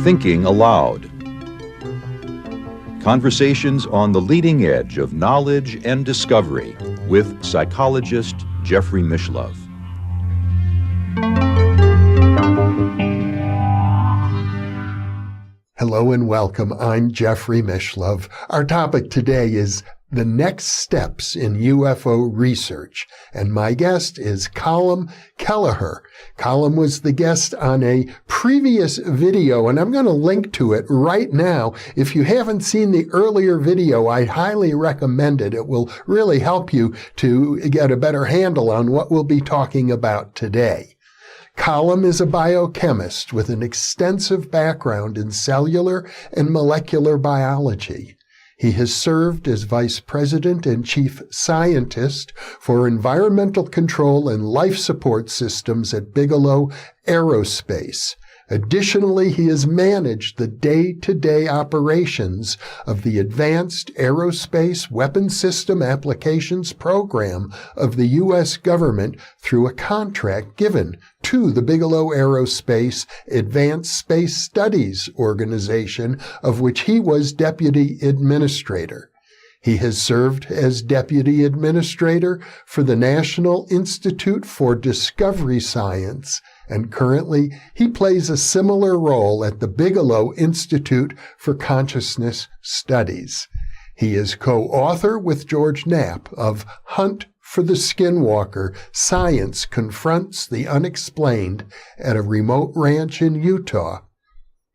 Thinking Aloud. Conversations on the leading edge of knowledge and discovery with psychologist Jeffrey Mishlove. Hello and welcome. I'm Jeffrey Mishlove. Our topic today is the next steps in UFO research, and my guest is Colm Kelleher. Colm was the guest on a previous video, and I'm going to link to it right now. If you haven't seen the earlier video, I highly recommend it. It will really help you to get a better handle on what we'll be talking about today. Colm is a biochemist with an extensive background in cellular and molecular biology. He has served as vice president and chief scientist for environmental control and life support systems at Bigelow Aerospace. Additionally, he has managed the day-to-day operations of the Advanced Aerospace Weapons System Applications Program of the U.S. government through a contract given to the Bigelow Aerospace Advanced Space Studies Organization, of which he was deputy administrator. He has served as deputy administrator for the National Institute for Discovery Science, and currently he plays a similar role at the Bigelow Institute for Consciousness Studies. He is co-author with George Knapp of Hunt for the Skinwalker: Science Confronts the Unexplained at a Remote Ranch in Utah.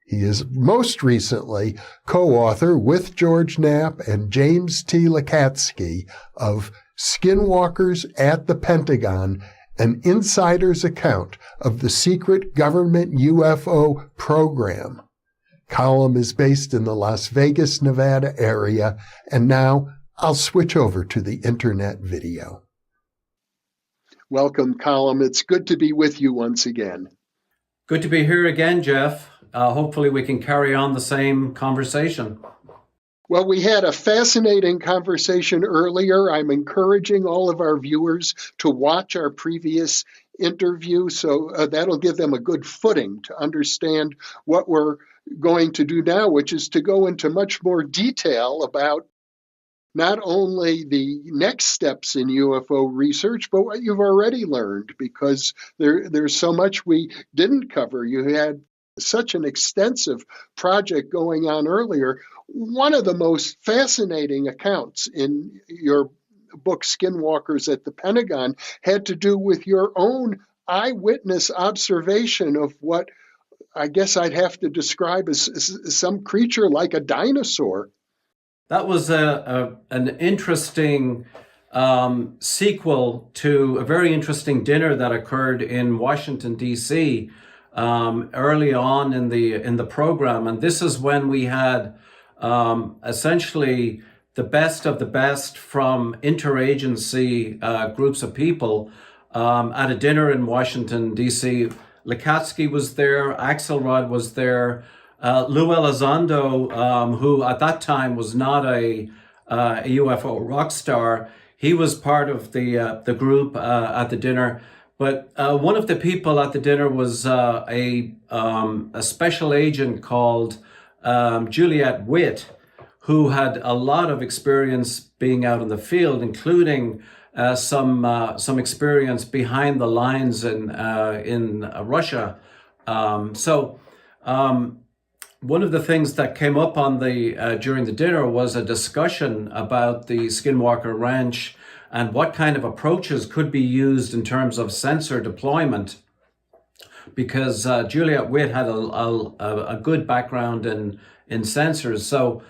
He is most recently co-author with George Knapp and James T. Lakatsky of Skinwalkers at the Pentagon: An Insider's Account of the Secret Government UFO Program. Colm is based in the Las Vegas, Nevada area, and now I'll switch over to the internet video. Welcome, Colm. It's good to be with you once again. Good to be here again, Jeff. Hopefully we can carry on the same conversation. Well, we had a fascinating conversation earlier. I'm encouraging all of our viewers to watch our previous interview, so that'll give them a good footing to understand what we're going to do now, which is to go into much more detail about not only the next steps in UFO research, but what you've already learned, because there's so much we didn't cover. You had such an extensive project going on earlier. One of the most fascinating accounts in your book, Skinwalkers at the Pentagon, had to do with your own eyewitness observation of what I guess I'd have to describe as some creature like a dinosaur. That was an interesting sequel to a very interesting dinner that occurred in Washington, D.C., early on in the program, and this is when we had essentially the best of the best from interagency groups of people at a dinner in Washington, D.C. Lakatsky was there, Axelrod was there, Lou Elizondo, who at that time was not a UFO rock star. He was part of the group at the dinner. But one of the people at the dinner was a special agent called Juliet Witt, who had a lot of experience being out in the field, including some experience behind the lines in Russia. One of the things that came up on during the dinner was a discussion about the Skinwalker Ranch and what kind of approaches could be used in terms of sensor deployment, because Juliet Witt had a good background in sensors. So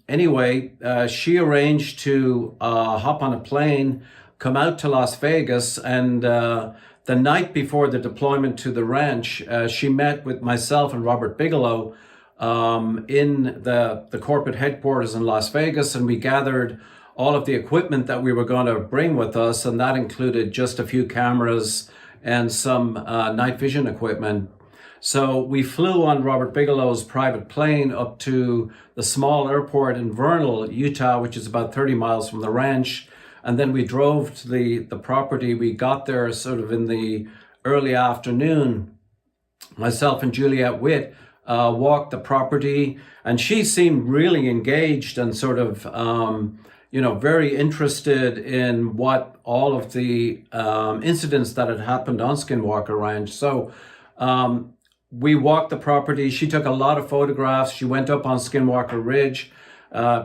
anyway, she arranged to hop on a plane, come out to Las Vegas, and the night before the deployment to the ranch, she met with myself and Robert Bigelow in the corporate headquarters in Las Vegas, and we gathered all of the equipment that we were going to bring with us, and that included just a few cameras and some night vision equipment. So we flew on Robert Bigelow's private plane up to the small airport in Vernal, Utah, which is about 30 miles from the ranch. And then we drove to the property. We got there sort of in the early afternoon. Myself and Juliet Witt walked the property, and she seemed really engaged and sort of, very interested in what all of the incidents that had happened on Skinwalker Ranch. So we walked the property. She took a lot of photographs. She went up on Skinwalker Ridge.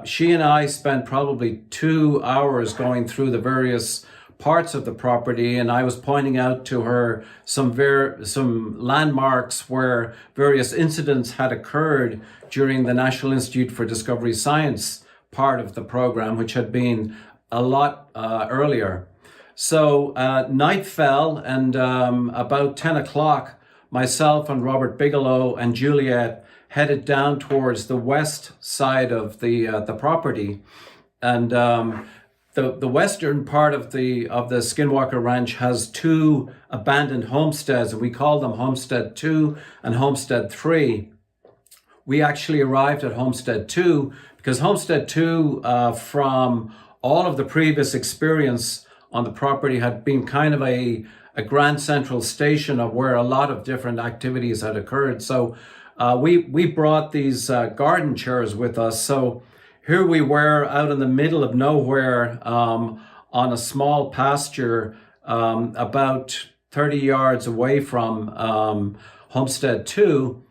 She and I spent probably 2 hours going through the various parts of the property, and I was pointing out to her some landmarks where various incidents had occurred during the National Institute for Discovery Science part of the program, which had been a lot earlier. So night fell, and about 10 o'clock, myself and Robert Bigelow and Juliet headed down towards the west side of the property, and the western part of the Skinwalker Ranch has 2 abandoned homesteads, and we call them Homestead 2 and Homestead 3. We actually arrived at Homestead 2 because Homestead 2, from all of the previous experience on the property, had been kind of a grand central station of where a lot of different activities had occurred. So we brought these garden chairs with us. So here we were out in the middle of nowhere on a small pasture about 30 yards away from Homestead 2,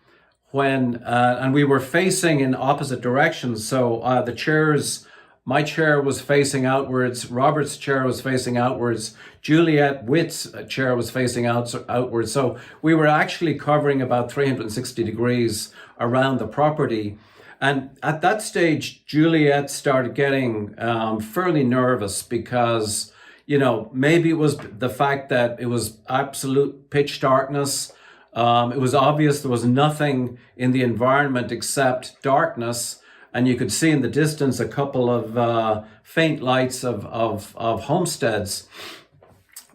and we were facing in opposite directions. So the chairs, my chair was facing outwards, Robert's chair was facing outwards, Juliet Witt's chair was facing outwards. So we were actually covering about 360 degrees around the property. And at that stage, Juliet started getting fairly nervous because, maybe it was the fact that it was absolute pitch darkness. It was obvious there was nothing in the environment except darkness. And you could see in the distance a couple of faint lights of homesteads.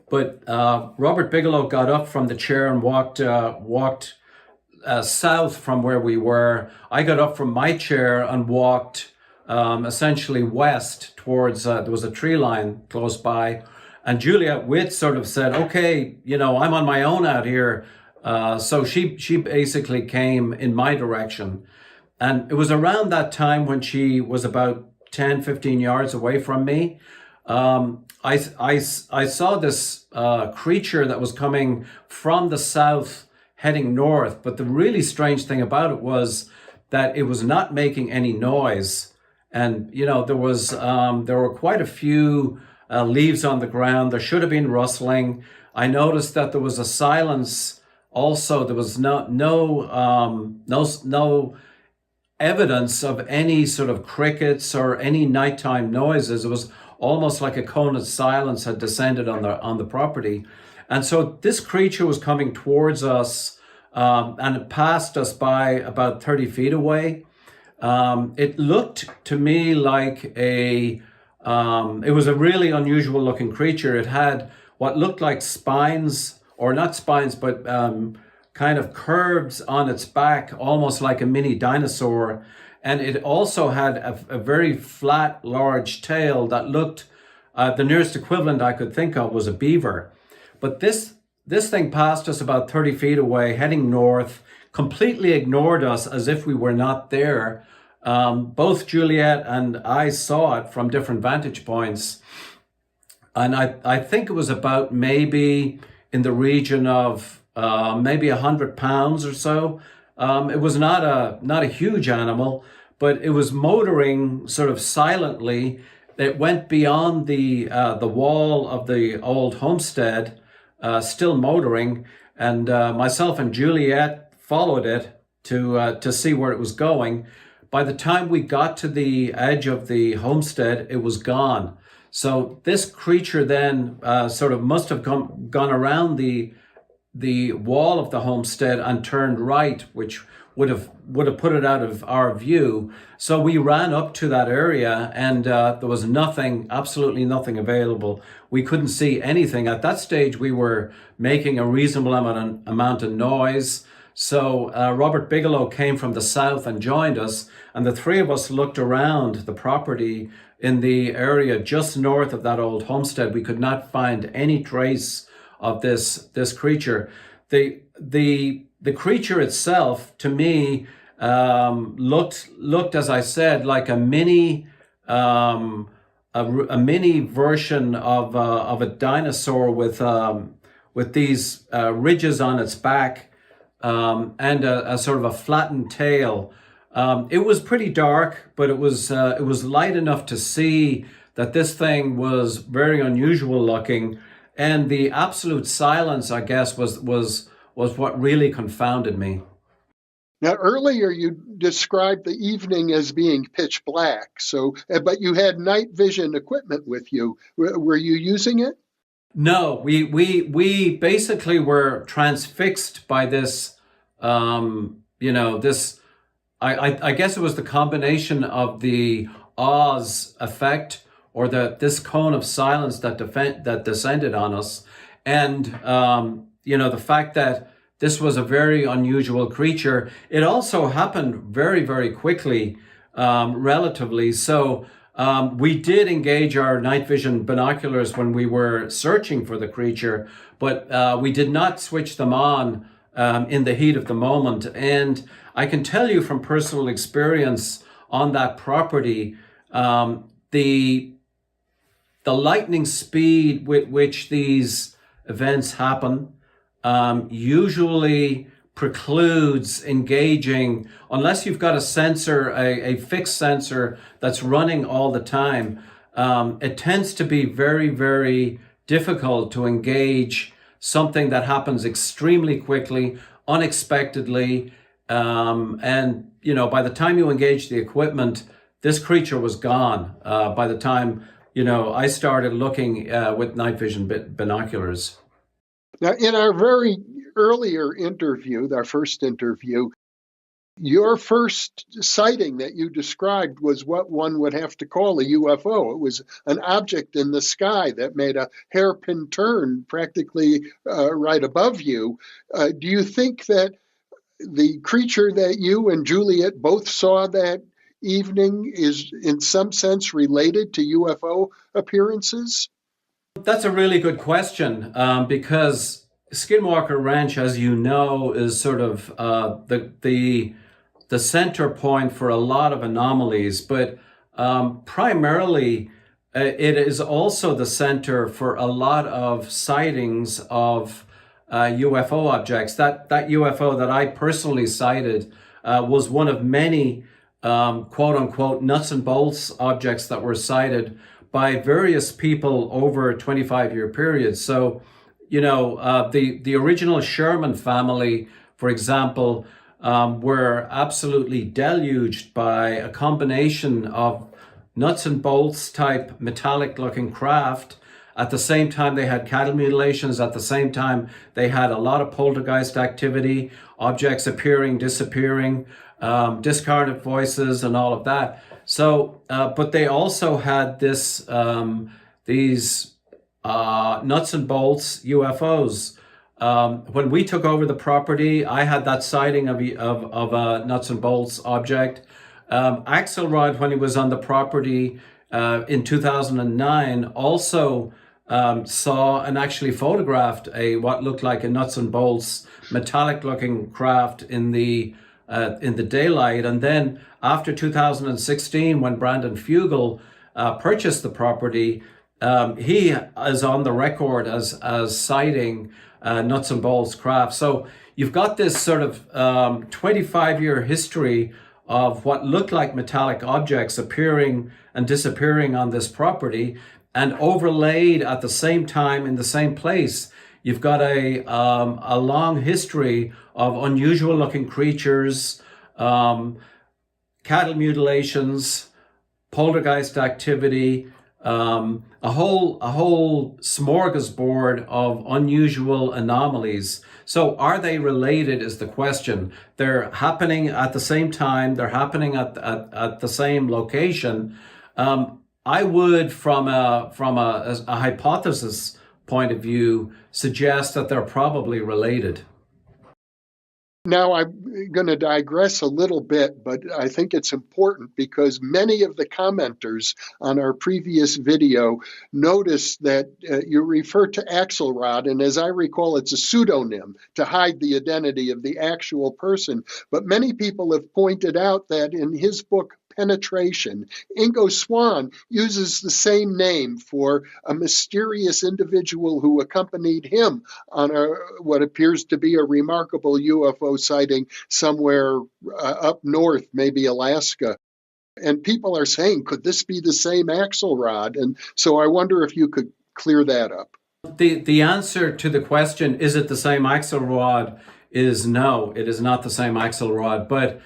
But Robert Bigelow got up from the chair and walked south from where we were. I got up from my chair and walked essentially west towards, there was a tree line close by. And Juliet Witt sort of said, okay, I'm on my own out here. So she basically came in my direction. And it was around that time when she was about 10, 15 yards away from me. I saw this creature that was coming from the south heading north. But the really strange thing about it was that it was not making any noise. And, there were quite a few leaves on the ground. There should have been rustling. I noticed that there was a silence. Also, there was no evidence of any sort of crickets or any nighttime noises. It was almost like a cone of silence had descended on the property. And so this creature was coming towards us, and it passed us by about 30 feet away. It looked to me like it was a really unusual looking creature. It had what looked like spines, or not spines, but kind of curves on its back, almost like a mini dinosaur. And it also had a very flat, large tail that looked, the nearest equivalent I could think of was a beaver. But this thing passed us about 30 feet away, heading north, completely ignored us as if we were not there. Both Juliet and I saw it from different vantage points. And I think it was about maybe in the region of maybe 100 pounds or so. It was not a huge animal, but it was motoring sort of silently. It went beyond the wall of the old homestead, still motoring, and myself and Juliet followed it to see where it was going. By the time we got to the edge of the homestead, it was gone. So this creature then sort of must have gone around the wall of the homestead and turned right, which would have put it out of our view. So we ran up to that area, and there was nothing, absolutely nothing available. We couldn't see anything. At that stage, we were making a reasonable amount of noise. So Robert Bigelow came from the south and joined us, and the three of us looked around the property in the area just north of that old homestead. We could not find any trace of this creature. The creature itself, to me, looked, as I said, like a mini a mini version of a dinosaur with these ridges on its back, and a sort of a flattened tail. It was pretty dark, but it was light enough to see that this thing was very unusual looking, and the absolute silence, I guess, was what really confounded me. Now, earlier you described the evening as being pitch black. But you had night vision equipment with you. Were you using it? No, we basically were transfixed by this. This. I guess it was the combination of the Oz effect, or this cone of silence that descended on us, and the fact that this was a very unusual creature. It also happened very, very quickly, relatively. So we did engage our night vision binoculars when we were searching for the creature, but we did not switch them on in the heat of the moment. And I can tell you from personal experience on that property, the lightning speed with which these events happen usually precludes engaging, unless you've got a sensor, a fixed sensor that's running all the time. It tends to be very, very difficult to engage something that happens extremely quickly, unexpectedly. And, by the time you engage the equipment, this creature was gone by the time, I started looking with night vision binoculars. Now, in our very earlier interview, our first interview, your first sighting that you described was what one would have to call a UFO. It was an object in the sky that made a hairpin turn practically right above you. Do you think that the creature that you and Juliet both saw that evening is in some sense related to UFO appearances? That's a really good question, because Skinwalker Ranch, as you know, is sort of the center point for a lot of anomalies, but primarily it is also the center for a lot of sightings of UFO objects. That UFO that I personally sighted was one of many quote unquote nuts and bolts objects that were sighted by various people over a 25-year period. So, the original Sherman family, for example, were absolutely deluged by a combination of nuts and bolts type metallic looking craft. At the same time, they had cattle mutilations. At the same time, they had a lot of poltergeist activity, objects appearing, disappearing, discarnate voices, and all of that. So, but they also had these nuts and bolts UFOs. When we took over the property, I had that sighting of a nuts and bolts object. Axelrod, when he was on the property in 2009, also saw and actually photographed what looked like a nuts and bolts metallic looking craft in the daylight. And then after 2016, when Brandon Fugel purchased the property, he is on the record as sighting nuts and bolts craft. So you've got this sort of 25-year history of what looked like metallic objects appearing and disappearing on this property, and overlaid at the same time in the same place, you've got a long history of unusual looking creatures, cattle mutilations, poltergeist activity, a whole smorgasbord of unusual anomalies. So are they related is the question. They're happening at the same time. They're happening at the same location. I would, from a hypothesis point of view, suggest that they're probably related. Now, I'm going to digress a little bit, but I think it's important because many of the commenters on our previous video noticed that you refer to Axelrod, and as I recall, it's a pseudonym to hide the identity of the actual person. But many people have pointed out that in his book, Penetration, Ingo Swann uses the same name for a mysterious individual who accompanied him on what appears to be a remarkable UFO sighting somewhere up north, maybe Alaska. And people are saying, could this be the same Axelrod? And so I wonder if you could clear that up. The answer to the question, is it the same Axelrod, is no, it is not the same Axelrod. But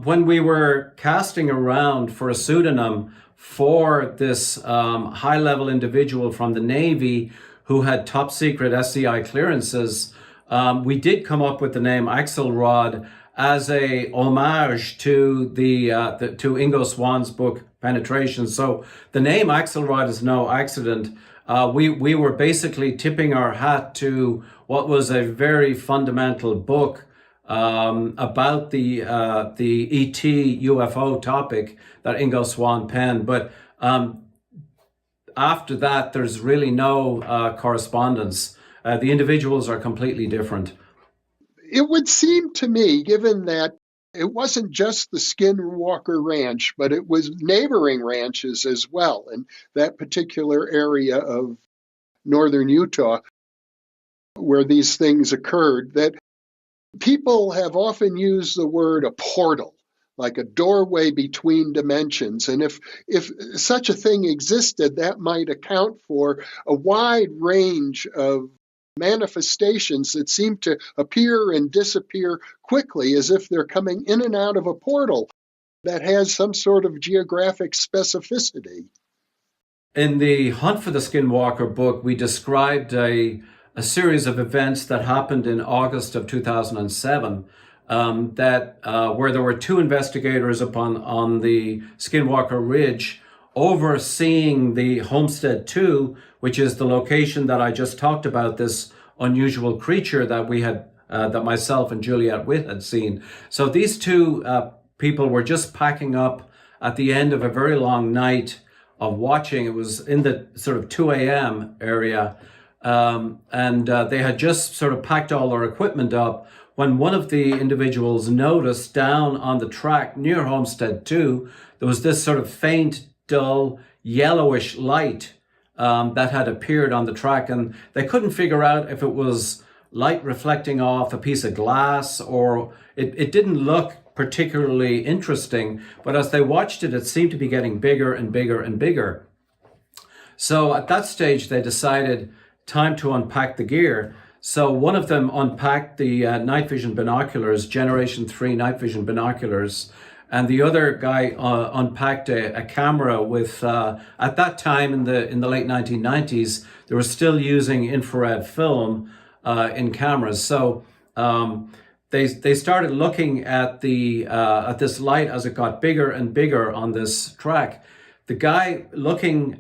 when we were casting around for a pseudonym for this high-level individual from the Navy who had top secret SCI clearances, we did come up with the name Axelrod as a homage to to Ingo Swann's book Penetration. So the name Axelrod is no accident. We were basically tipping our hat to what was a very fundamental book about the ET UFO topic that Ingo Swann penned. But after that, there's really no correspondence. The individuals are completely different. It would seem to me, given that it wasn't just the Skinwalker Ranch, but it was neighboring ranches as well in that particular area of northern Utah where these things occurred, that people have often used the word a portal, like a doorway between dimensions. And if such a thing existed, that might account for a wide range of manifestations that seem to appear and disappear quickly, as if they're coming in and out of a portal that has some sort of geographic specificity. In the Hunt for the Skinwalker book, we described a series of events that happened in August of 2007 where there were two investigators on the Skinwalker Ridge overseeing the Homestead 2, which is the location that I just talked about, this unusual creature that we had, that myself and Juliet Witt had seen. So these two people were just packing up at the end of a very long night of watching. It was in the sort of 2 a.m. area. And they had just sort of packed all their equipment up when one of the individuals noticed down on the track near Homestead 2, there was this sort of faint, dull, yellowish light that had appeared on the track. And they couldn't figure out if it was light reflecting off a piece of glass or it didn't look particularly interesting. But as they watched it, it seemed to be getting bigger and bigger and bigger. So at that stage, they decided time to unpack the gear. So one of them unpacked the night vision binoculars, Generation 3 night vision binoculars, and the other guy unpacked a camera with, at that time in the late 1990s, they were still using infrared film in cameras. So they started looking at this light as it got bigger and bigger on this track. The guy looking,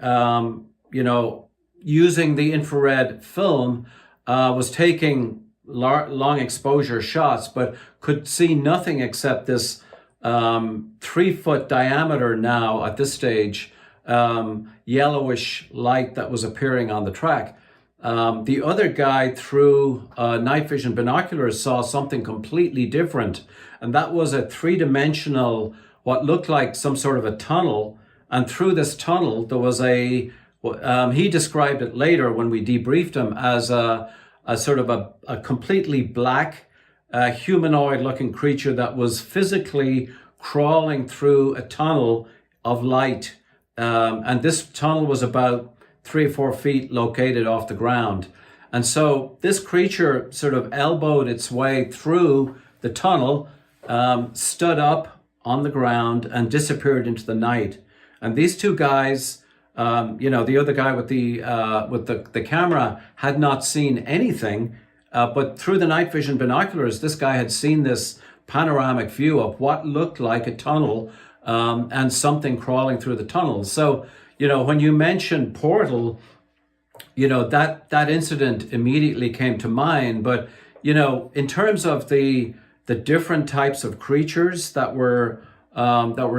using the infrared film was taking long exposure shots, but could see nothing except this 3-foot diameter now at this stage, yellowish light that was appearing on the track. The other guy through night vision binoculars saw something completely different, and that was a 3-dimensional, what looked like some sort of a tunnel. And through this tunnel, there was he described it later when we debriefed him as a sort of a completely black, humanoid-looking creature that was physically crawling through a tunnel of light. And this tunnel was about 3 or 4 feet located off the ground. And so this creature sort of elbowed its way through the tunnel, stood up on the ground and disappeared into the night. And these two guys, the other guy with the camera had not seen anything, but through the night vision binoculars, this guy had seen this panoramic view of what looked like a tunnel and something crawling through the tunnel. So, when you mentioned portal, that incident immediately came to mind. But, in terms of the the different types of creatures that were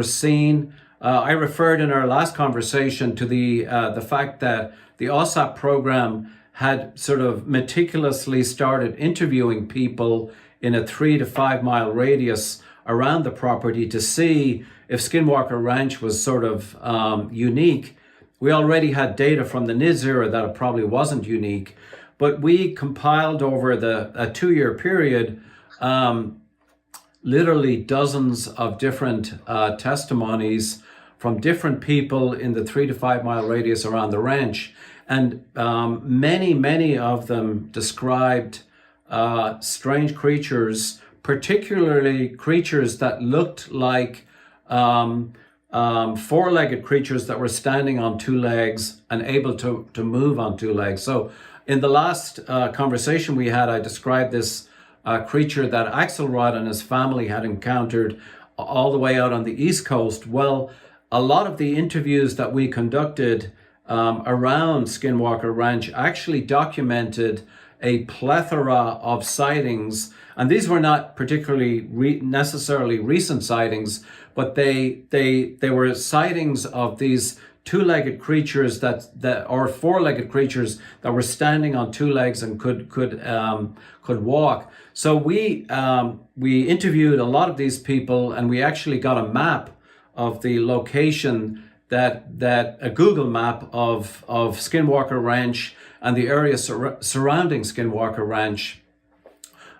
seen. I referred in our last conversation to the fact that the OSAP program had sort of meticulously started interviewing people in a 3 to 5 mile radius around the property to see if Skinwalker Ranch was sort of unique. We already had data from the NIS era that it probably wasn't unique, but we compiled over a 2-year period literally dozens of different testimonies from different people in the 3 to 5 mile radius around the ranch. And many of them described strange creatures, particularly creatures that looked like four-legged creatures that were standing on 2 legs and able to move on 2 legs. So in the last conversation we had, I described this creature that Axelrod and his family had encountered all the way out on the East Coast. Well, a lot of the interviews that we conducted around Skinwalker Ranch actually documented a plethora of sightings, and these were not particularly necessarily recent sightings, but they were sightings of these 2-legged creatures that or 4-legged creatures that were standing on 2 legs and could walk. So we interviewed a lot of these people, and we actually got a map of the location, that a Google map of Skinwalker Ranch and the area surrounding Skinwalker Ranch.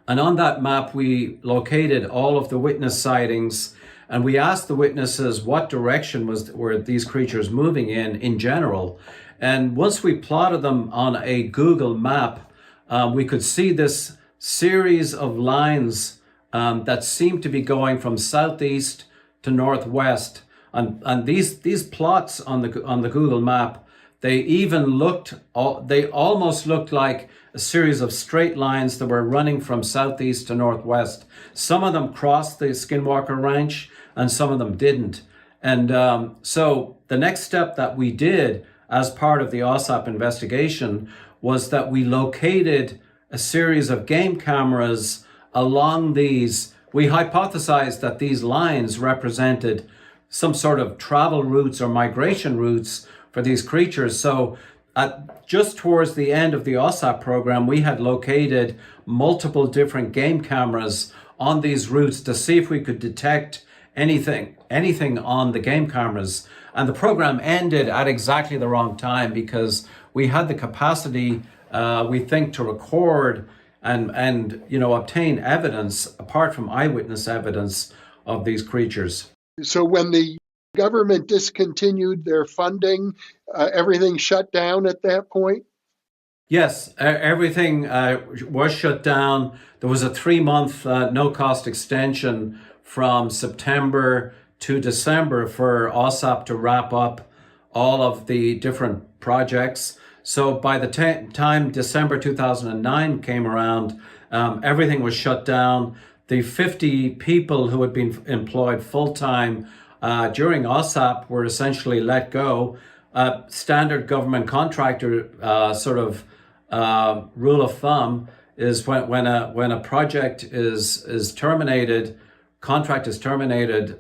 And on that map, we located all of the witness sightings, and we asked the witnesses what direction were these creatures moving in general. And once we plotted them on a Google map, we could see this series of lines that seemed to be going from southeast to northwest. And these plots on the Google map, they almost looked like a series of straight lines that were running from southeast to northwest. Some of them crossed the Skinwalker Ranch and some of them didn't. And so the next step that we did as part of the OSAP investigation was that we located a series of game cameras along these. We hypothesized that these lines represented some sort of travel routes or migration routes for these creatures. So just towards the end of the OSAP program, we had located multiple different game cameras on these routes to see if we could detect anything on the game cameras. And the program ended at exactly the wrong time, because we had the capacity, we think, to record and obtain evidence apart from eyewitness evidence of these creatures. So when the government discontinued their funding, everything shut down at that point? Yes, everything was shut down. There was a 3-month no-cost extension from September to December for OSAP to wrap up all of the different projects. So by the time December 2009 came around, everything was shut down. The 50 people who had been employed full-time during OSAP were essentially let go. Standard government contractor rule of thumb is when a project is terminated, contract is terminated,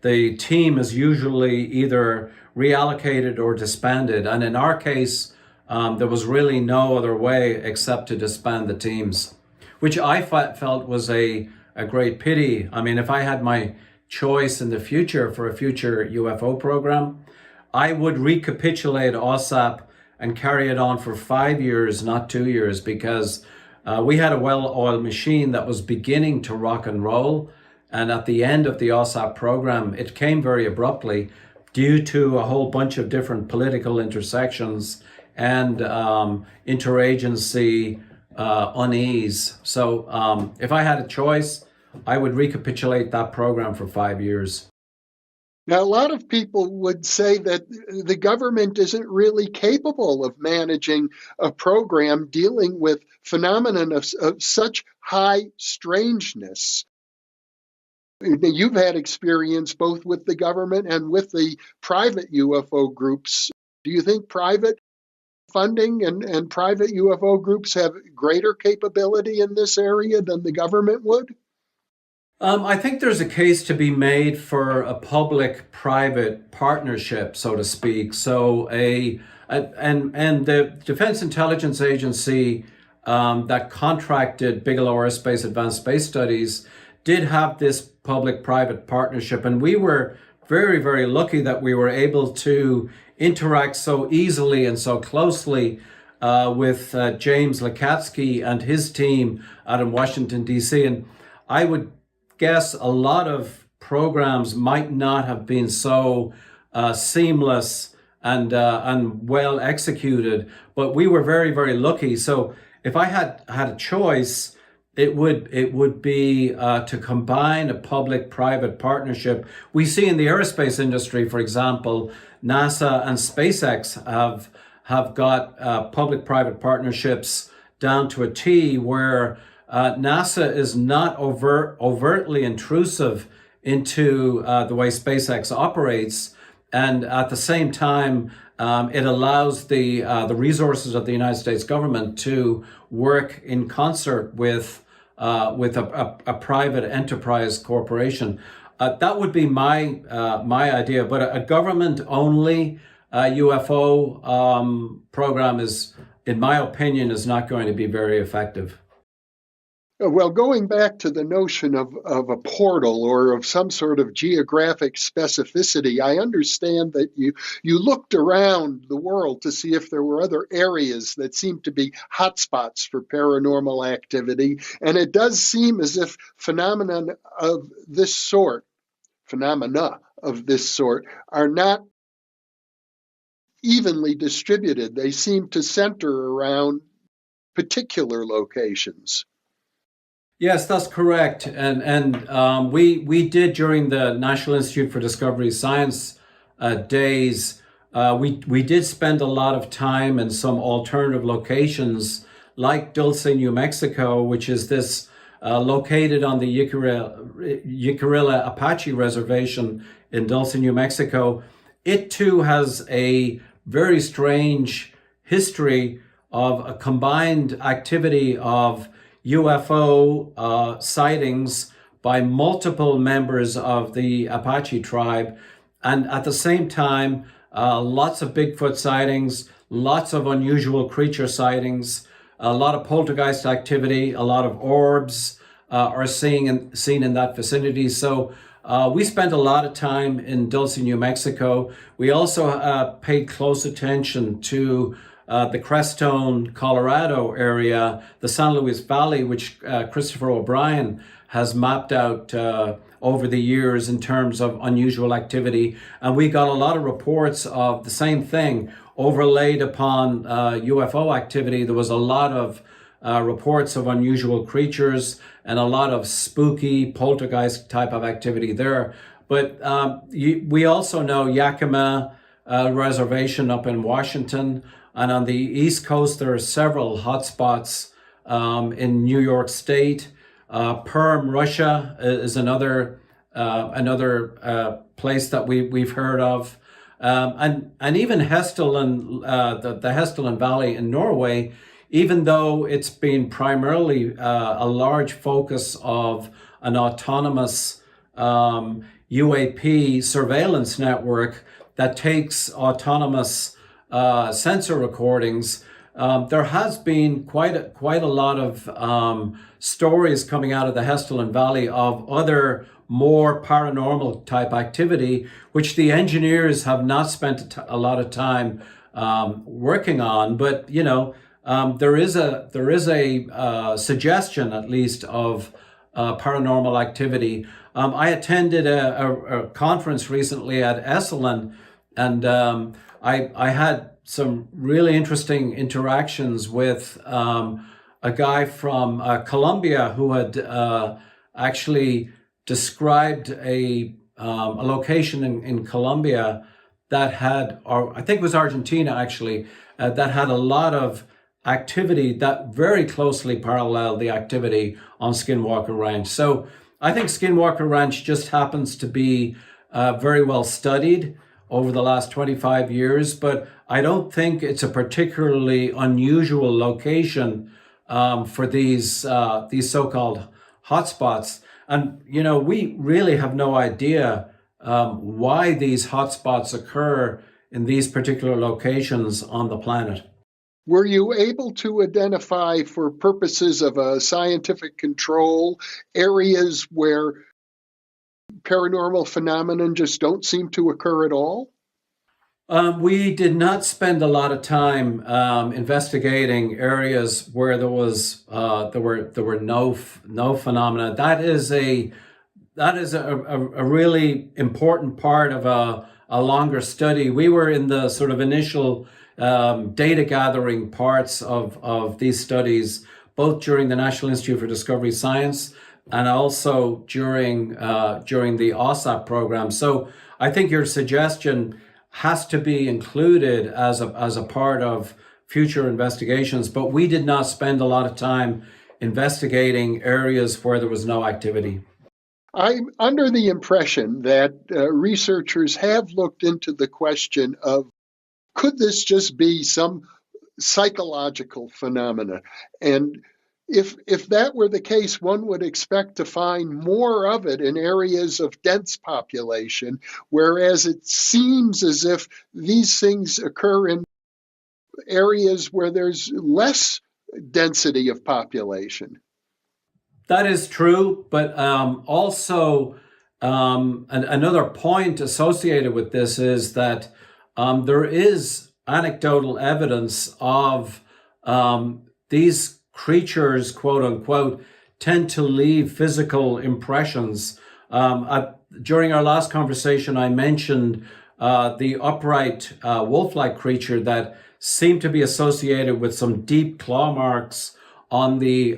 the team is usually either reallocated or disbanded. And in our case, there was really no other way except to disband the teams, which I felt was a great pity. I mean, if I had my choice in the future for a future UFO program, I would recapitulate OSAP and carry it on for 5 years, not 2 years, because we had a well-oiled machine that was beginning to rock and roll. And at the end of the OSAP program, it came very abruptly due to a whole bunch of different political intersections and interagency unease. So if I had a choice, I would recapitulate that program for 5 years. Now, a lot of people would say that the government isn't really capable of managing a program dealing with phenomenon of such high strangeness. You've had experience both with the government and with the private UFO groups. Do you think private funding and private UFO groups have greater capability in this area than the government would? I think there's a case to be made for a public-private partnership, so to speak. And the Defense Intelligence Agency that contracted Bigelow Aerospace Advanced Space Studies did have this public-private partnership, and we were very, very lucky that we were able to interact so easily and so closely with James Lakatsky and his team out in Washington, D.C. And I would guess a lot of programs might not have been so seamless and well executed, but we were very, very lucky. So if I had a choice, it would be to combine a public-private partnership. We see in the aerospace industry, for example, NASA and SpaceX have got public-private partnerships down to a T, where NASA is not overtly intrusive into the way SpaceX operates, and at the same time, it allows the resources of the United States government to work in concert with a private enterprise corporation. That would be my idea. But a government only UFO program is, in my opinion, is not going to be very effective. Well, going back to the notion of a portal or of some sort of geographic specificity, I understand that you looked around the world to see if there were other areas that seemed to be hotspots for paranormal activity. And it does seem as if phenomena of this sort are not evenly distributed. They seem to center around particular locations. Yes, that's correct. And we did, during the National Institute for Discovery Science days, we did spend a lot of time in some alternative locations like Dulce, New Mexico, which is this located on the Jicarilla Apache Reservation in Dulce, New Mexico. It too has a very strange history of a combined activity of UFO sightings by multiple members of the Apache tribe. And at the same time, lots of Bigfoot sightings, lots of unusual creature sightings, a lot of poltergeist activity, a lot of orbs are seen in that vicinity. So we spent a lot of time in Dulce, New Mexico. We also paid close attention to the Crestone, Colorado area, the San Luis Valley, which Christopher O'Brien has mapped out over the years in terms of unusual activity. And we got a lot of reports of the same thing overlaid upon UFO activity. There was a lot of reports of unusual creatures and a lot of spooky poltergeist type of activity there. But we also know Yakima Reservation up in Washington. And on the East Coast, there are several hotspots in New York State. Perm, Russia is another place that we've heard of, and even Hessdalen, the Hessdalen Valley in Norway, even though it's been primarily a large focus of an autonomous UAP surveillance network that takes autonomous sensor recordings. There has been quite a lot of stories coming out of the Hessdalen Valley of other more paranormal type activity, which the engineers have not spent a lot of time working on. But there is a suggestion, at least, of paranormal activity. I attended a conference recently at Esalen, and I had some really interesting interactions with a guy from Colombia who had actually described a location in Colombia that had, or I think it was Argentina actually, that had a lot of activity that very closely paralleled the activity on Skinwalker Ranch. So I think Skinwalker Ranch just happens to be very well studied over the last 25 years, but I don't think it's a particularly unusual location for these so-called hotspots. And, we really have no idea why these hotspots occur in these particular locations on the planet. Were you able to identify, for purposes of a scientific control, areas where paranormal phenomenon just don't seem to occur at all? We did not spend a lot of time investigating areas where there were no phenomena. That is a really important part of a longer study. We were in the sort of initial data gathering parts of these studies, both during the National Institute for Discovery Science and also during the OSAP program. So I think your suggestion has to be included as a part of future investigations, but we did not spend a lot of time investigating areas where there was no activity. I'm under the impression that researchers have looked into the question of, could this just be some psychological phenomena? And if that were the case, one would expect to find more of it in areas of dense population, whereas it seems as if these things occur in areas where there's less density of population. That is true, but also another point associated with this is that there is anecdotal evidence of these creatures, quote unquote, tend to leave physical impressions. During our last conversation, I mentioned the upright wolf-like creature that seemed to be associated with some deep claw marks on the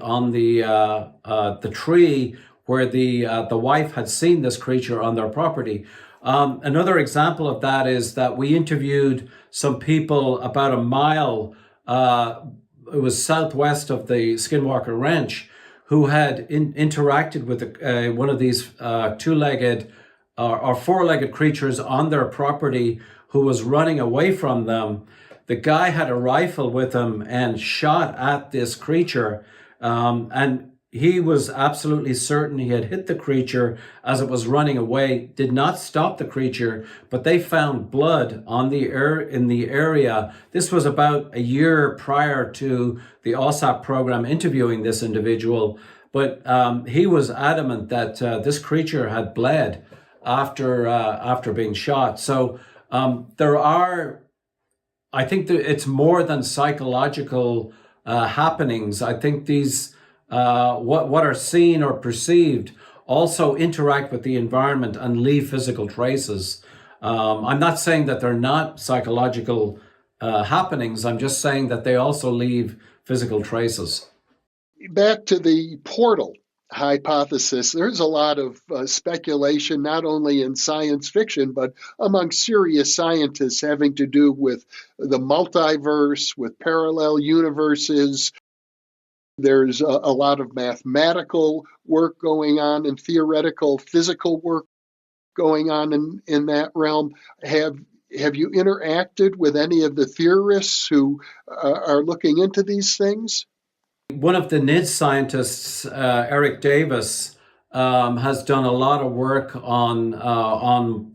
tree where the wife had seen this creature on their property. Another example of that is that we interviewed some people about a mile. It was southwest of the Skinwalker Ranch, who had interacted with one of these two-legged or four-legged creatures on their property, who was running away from them. The guy had a rifle with him and shot at this creature, and he was absolutely certain he had hit the creature as it was running away, did not stop the creature, but they found blood in the area. This was about a year prior to the OSAP program interviewing this individual, but he was adamant that this creature had bled after being shot. So I think that it's more than psychological happenings. I think these what are seen or perceived also interact with the environment and leave physical traces. I'm not saying that they're not psychological happenings. I'm just saying that they also leave physical traces. Back to the portal hypothesis, there's a lot of speculation, not only in science fiction, but among serious scientists, having to do with the multiverse, with parallel universes. There's a lot of mathematical work going on and theoretical physical work going on in that realm. Have you interacted with any of the theorists who are looking into these things? One of the NIDS scientists, Eric Davis, has done a lot of work on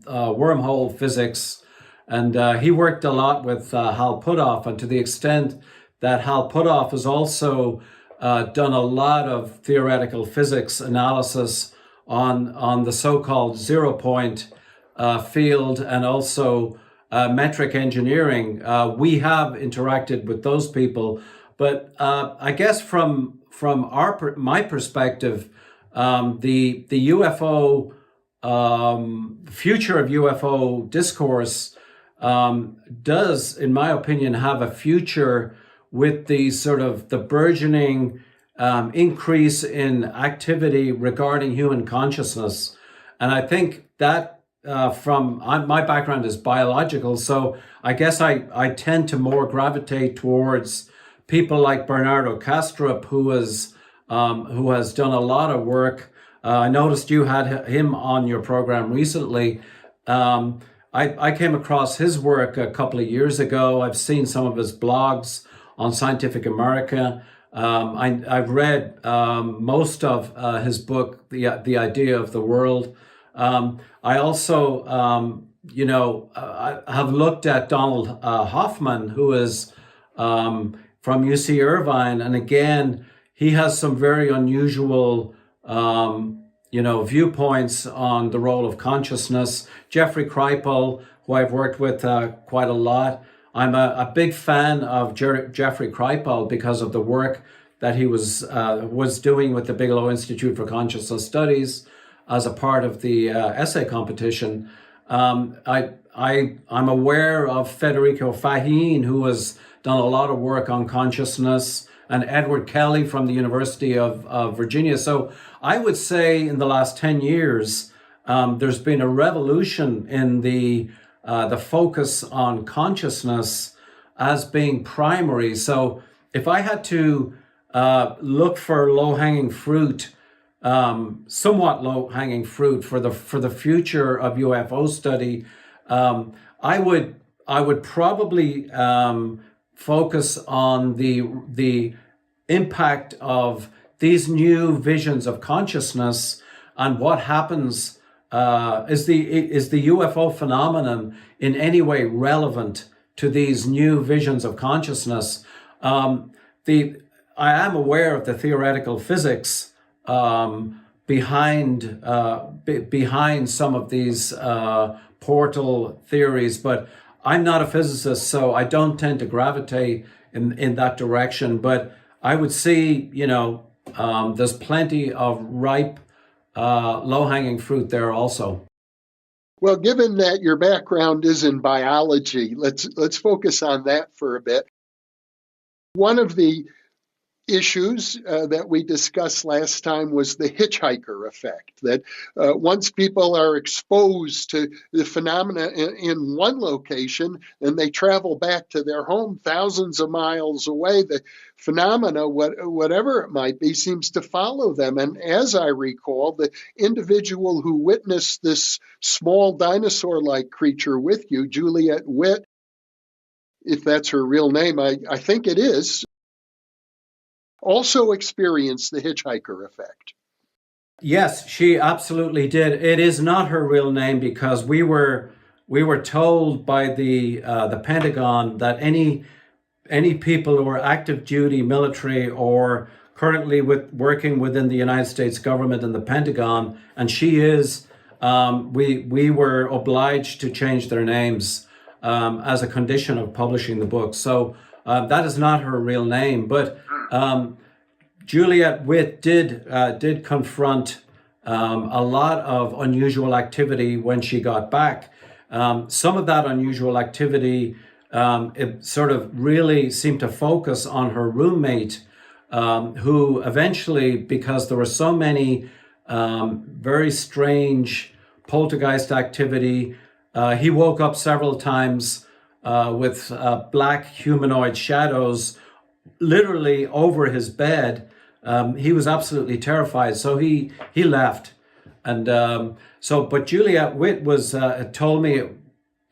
wormhole physics, and he worked a lot with Hal Puthoff, and to the extent that Hal Puthoff has also done a lot of theoretical physics analysis on the so-called zero-point field, and also metric engineering. We have interacted with those people, but I guess from my perspective, the UFO future of UFO discourse does, in my opinion, have a future with the burgeoning increase in activity regarding human consciousness. And I think that my background is biological, so I guess I tend to more gravitate towards people like Bernardo Kastrup, who has done a lot of work. I noticed you had him on your program recently. I came across his work a couple of years ago. I've seen some of his blogs on Scientific America. I've read most of his book, The Idea of the World. I also, I have looked at Donald Hoffman, who is from UC Irvine, and again, he has some very unusual, viewpoints on the role of consciousness. Jeffrey Kripal, who I've worked with quite a lot. I'm a big fan of Jeffrey Kripal because of the work that he was doing with the Bigelow Institute for Consciousness Studies as a part of the essay competition. I'm aware of Federico Fahin, who has done a lot of work on consciousness, and Edward Kelly from the University of Virginia. So I would say in the last 10 years, there's been a revolution in the focus on consciousness as being primary. So if I had to look for low-hanging fruit, somewhat low-hanging fruit for the future of UFO study, I would probably focus on the impact of these new visions of consciousness and what happens. Is the UFO phenomenon in any way relevant to these new visions of consciousness? I am aware of the theoretical physics behind some of these portal theories, but I'm not a physicist, so I don't tend to gravitate in that direction. But I would see, there's plenty of ripe low-hanging fruit there also. Well, given that your background is in biology, let's focus on that for a bit. One of the issues that we discussed last time was the hitchhiker effect, that once people are exposed to the phenomena in one location and they travel back to their home thousands of miles away, the phenomena, whatever it might be, seems to follow them. And as I recall, the individual who witnessed this small dinosaur-like creature with you, Juliet Witt, if that's her real name, I think it is, also experienced the hitchhiker effect. Yes, she absolutely did. It is not her real name because we were told by the Pentagon that any people who are active duty military or currently working within the United States government and the Pentagon, and she is, we were obliged to change their names as a condition of publishing the book. So that is not her real name, but Juliet Witt did confront a lot of unusual activity when she got back. Some of that unusual activity, it sort of really seemed to focus on her roommate, who eventually, because there were so many very strange poltergeist activity, he woke up several times with black humanoid shadows literally over his bed. He was absolutely terrified, so he left. And but Juliet Witt was told me,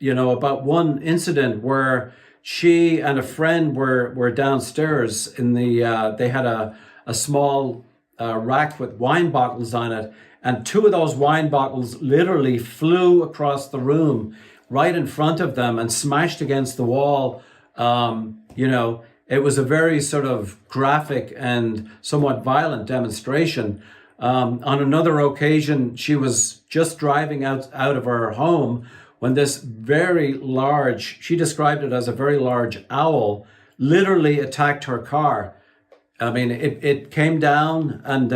about one incident where she and a friend were downstairs in the they had a small rack with wine bottles on it, and two of those wine bottles literally flew across the room right in front of them and smashed against the wall. It was a very sort of graphic and somewhat violent demonstration. On another occasion, she was just driving out of her home when this very large, she described it as a very large owl, literally attacked her car. I mean, it came down and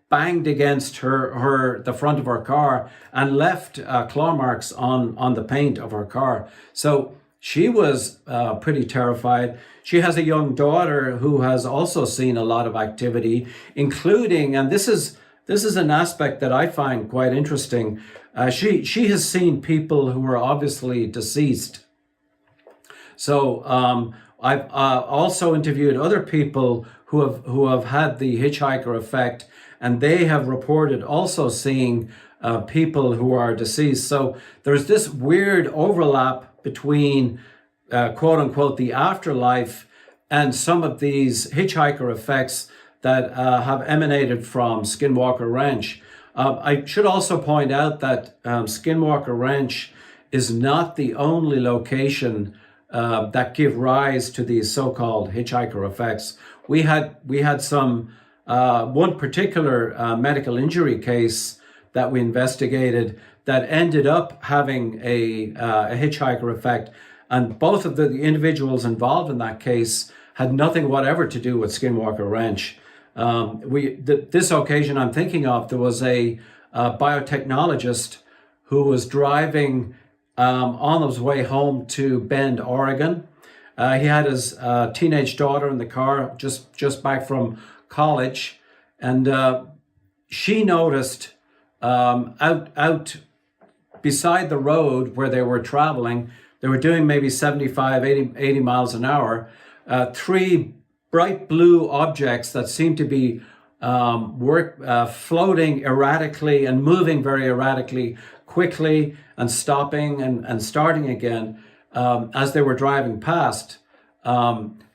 banged against the front of her car and left claw marks on the paint of her car. So she was pretty terrified. She has a young daughter who has also seen a lot of activity, including, and this is an aspect that I find quite interesting. She has seen people who are obviously deceased. So I've also interviewed other people who have had the hitchhiker effect, and they have reported also seeing people who are deceased. So there's this weird overlap between quote unquote the afterlife and some of these hitchhiker effects that have emanated from Skinwalker Ranch. I should also point out that Skinwalker Ranch is not the only location that give rise to these so-called hitchhiker effects. We had some one particular medical injury case that we investigated that ended up having a hitchhiker effect, and both of the individuals involved in that case had nothing whatever to do with Skinwalker Ranch. This occasion I'm thinking of, there was a biotechnologist who was driving on his way home to Bend, Oregon. He had his teenage daughter in the car, just back from college, and she noticed out beside the road where they were traveling, they were doing maybe 75, 80 miles an hour, three bright blue objects that seemed to be floating erratically and moving very erratically, quickly and stopping and starting again as they were driving past.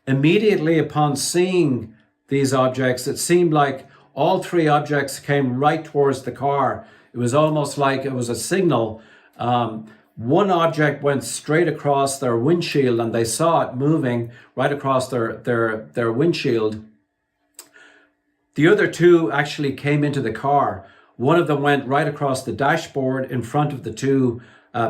Immediately upon seeing these objects, it seemed like all three objects came right towards the car. It was almost like it was a signal. One object went straight across their windshield, and they saw it moving right across their windshield. The other two actually came into the car. One of them went right across the dashboard in front of the two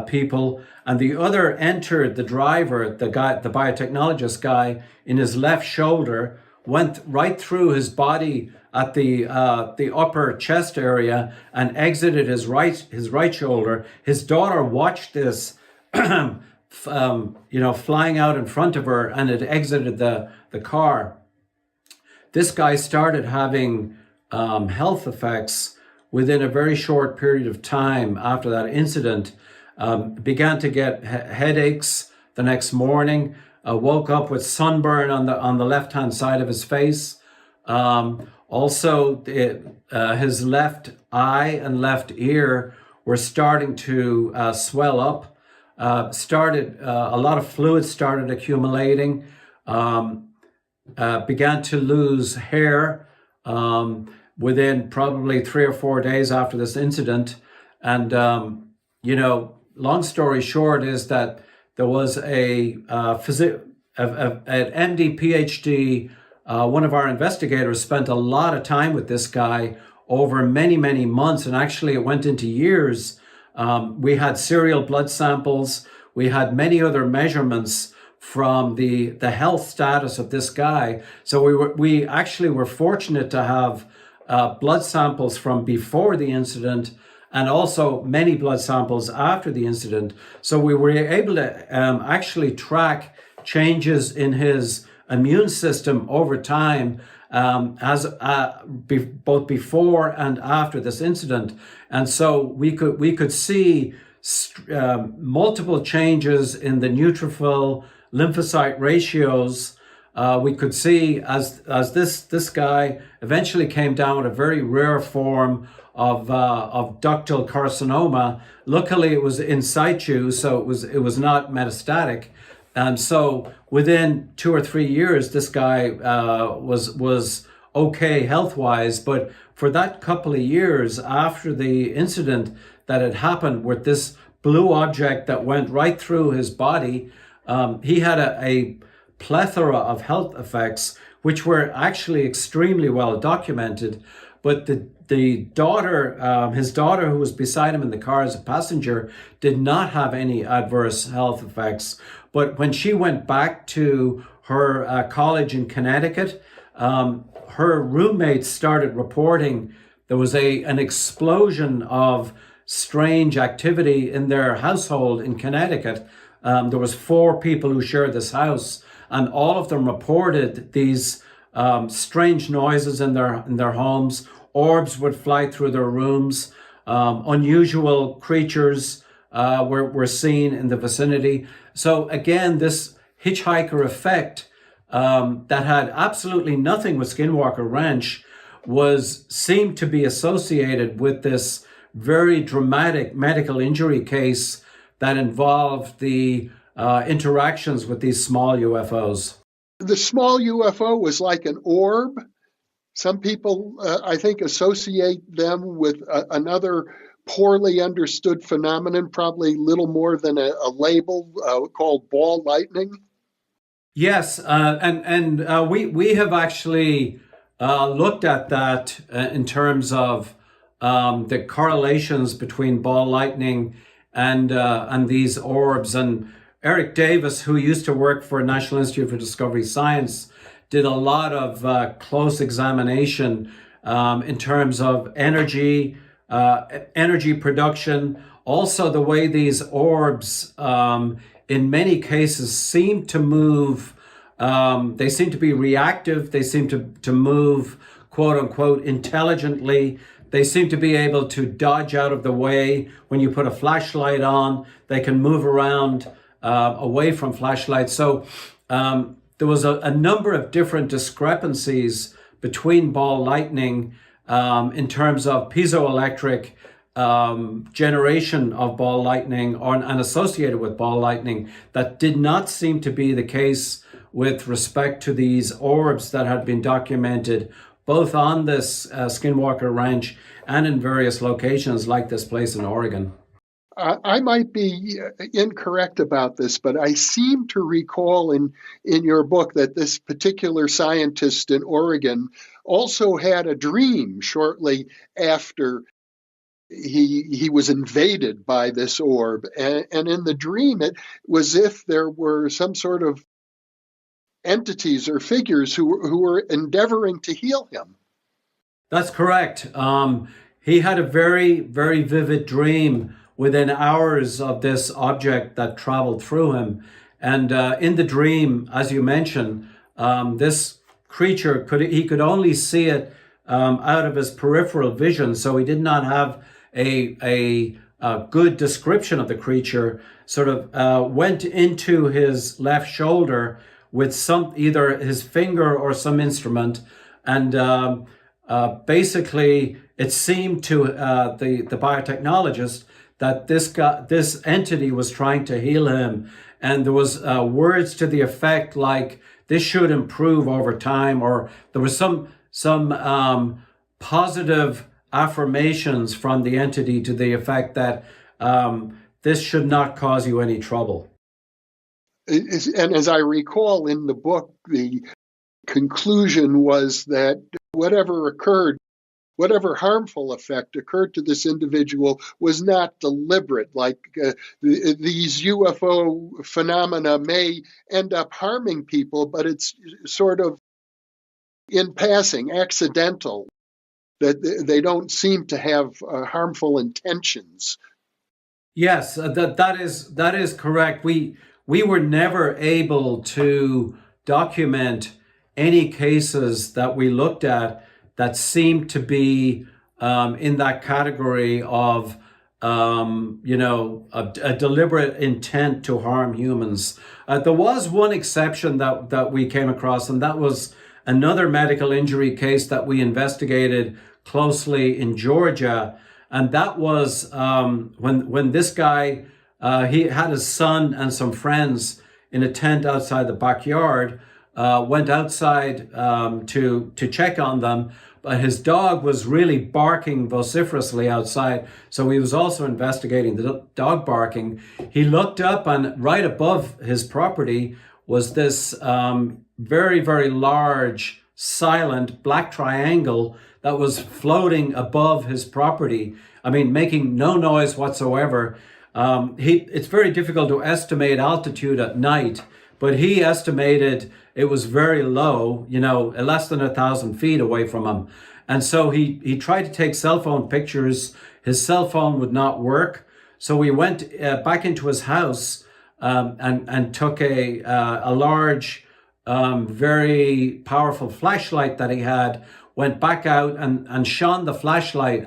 people, and the other entered the driver, the biotechnologist guy, in his left shoulder, went right through his body at the upper chest area and exited his right shoulder. His daughter watched this, flying out in front of her, and it exited the car. This guy started having health effects within a very short period of time after that incident. Began to get headaches the next morning. Woke up with sunburn on the left-hand side of his face. Also, his left eye and left ear were starting to swell up. A lot of fluid started accumulating. Began to lose hair within probably 3 or 4 days after this incident. And, long story short is that there was an MD, PhD, one of our investigators spent a lot of time with this guy over many, many months, and actually it went into years. We had serial blood samples. We had many other measurements from the health status of this guy. So we actually were fortunate to have blood samples from before the incident, and also many blood samples after the incident. So we were able to actually track changes in his immune system over time, both before and after this incident. And so we could see multiple changes in the neutrophil lymphocyte ratios. We could see as this guy eventually came down with a very rare form of ductal carcinoma. Luckily, it was in situ, so it was not metastatic. And so within 2 or 3 years, this guy was okay health-wise. But for that couple of years after the incident that had happened with this blue object that went right through his body, he had a plethora of health effects, which were actually extremely well documented. But the daughter, his daughter who was beside him in the car as a passenger, did not have any adverse health effects. But when she went back to her college in Connecticut, her roommates started reporting there was an explosion of strange activity in their household in Connecticut. There was 4 people who shared this house, and all of them reported these strange noises in their homes. Orbs would fly through their rooms. Unusual creatures were seen in the vicinity. So again, this hitchhiker effect that had absolutely nothing with Skinwalker Ranch seemed to be associated with this very dramatic medical injury case that involved the interactions with these small UFOs. The small UFO was like an orb. Some people, I think, associate them with another poorly understood phenomenon, probably little more than a label called ball lightning. Yes, and we have actually looked at that in terms of the correlations between ball lightning and these orbs. And Eric Davis, who used to work for National Institute for Discovery Science, did a lot of close examination in terms of energy production, also the way these orbs, in many cases, seem to move. They seem to be reactive. They seem to move, quote unquote, intelligently. They seem to be able to dodge out of the way when you put a flashlight on. They can move around away from flashlights. So there was a number of different discrepancies between ball lightning in terms of piezoelectric generation of ball lightning and associated with ball lightning that did not seem to be the case with respect to these orbs that had been documented both on this Skinwalker Ranch and in various locations like this place in Oregon. I might be incorrect about this, but I seem to recall in your book that this particular scientist in Oregon also had a dream shortly after he was invaded by this orb. And in the dream, it was if there were some sort of entities or figures who were endeavoring to heal him. That's correct. He had a very, very vivid dream within hours of this object that traveled through him. And in the dream, as you mentioned, this creature he could only see it out of his peripheral vision. So he did not have a good description of the creature. Sort of went into his left shoulder with either his finger or some instrument, and basically it seemed to the biotechnologist that this entity was trying to heal him, and there was words to the effect like this should improve over time, or there was some positive affirmations from the entity to the effect that this should not cause you any trouble. And as I recall in the book, the conclusion was that whatever harmful effect occurred to this individual was not deliberate. Like these UFO phenomena may end up harming people, but it's sort of in passing, accidental, that they don't seem to have harmful intentions. Yes, that is correct. We were never able to document any cases that we looked at that seemed to be in that category of a deliberate intent to harm humans. There was one exception that we came across, and that was another medical injury case that we investigated closely in Georgia. And that was when this guy, he had his son and some friends in a tent outside the backyard, went outside to check on them, but his dog was really barking vociferously outside. So he was also investigating the dog barking. He looked up, and right above his property was this very, very large, silent black triangle that was floating above his property. I mean, making no noise whatsoever. It's very difficult to estimate altitude at night, but he estimated it was very low, less than 1,000 feet away from him. And so he tried to take cell phone pictures. His cell phone would not work. So we went back into his house and took a large, very powerful flashlight that he had, went back out and shone the flashlight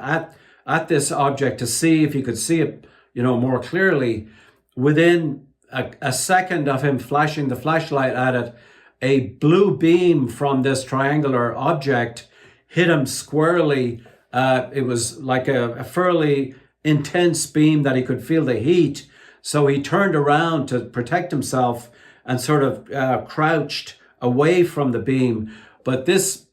at this object to see if he could see it, more clearly. Within a second of him flashing the flashlight at it, a blue beam from this triangular object hit him squarely. It was like a fairly intense beam that he could feel the heat. So he turned around to protect himself and sort of crouched away from the beam. But this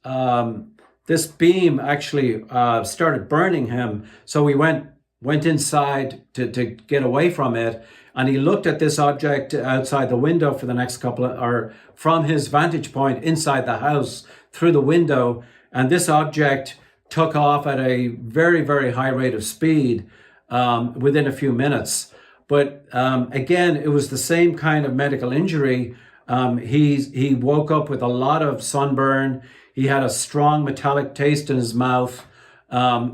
beam actually started burning him. So he went inside to get away from it. And he looked at this object outside the window for the next or from his vantage point inside the house through the window. And this object took off at a very, very high rate of speed within a few minutes. But again, it was the same kind of medical injury. He woke up with a lot of sunburn. He had a strong metallic taste in his mouth.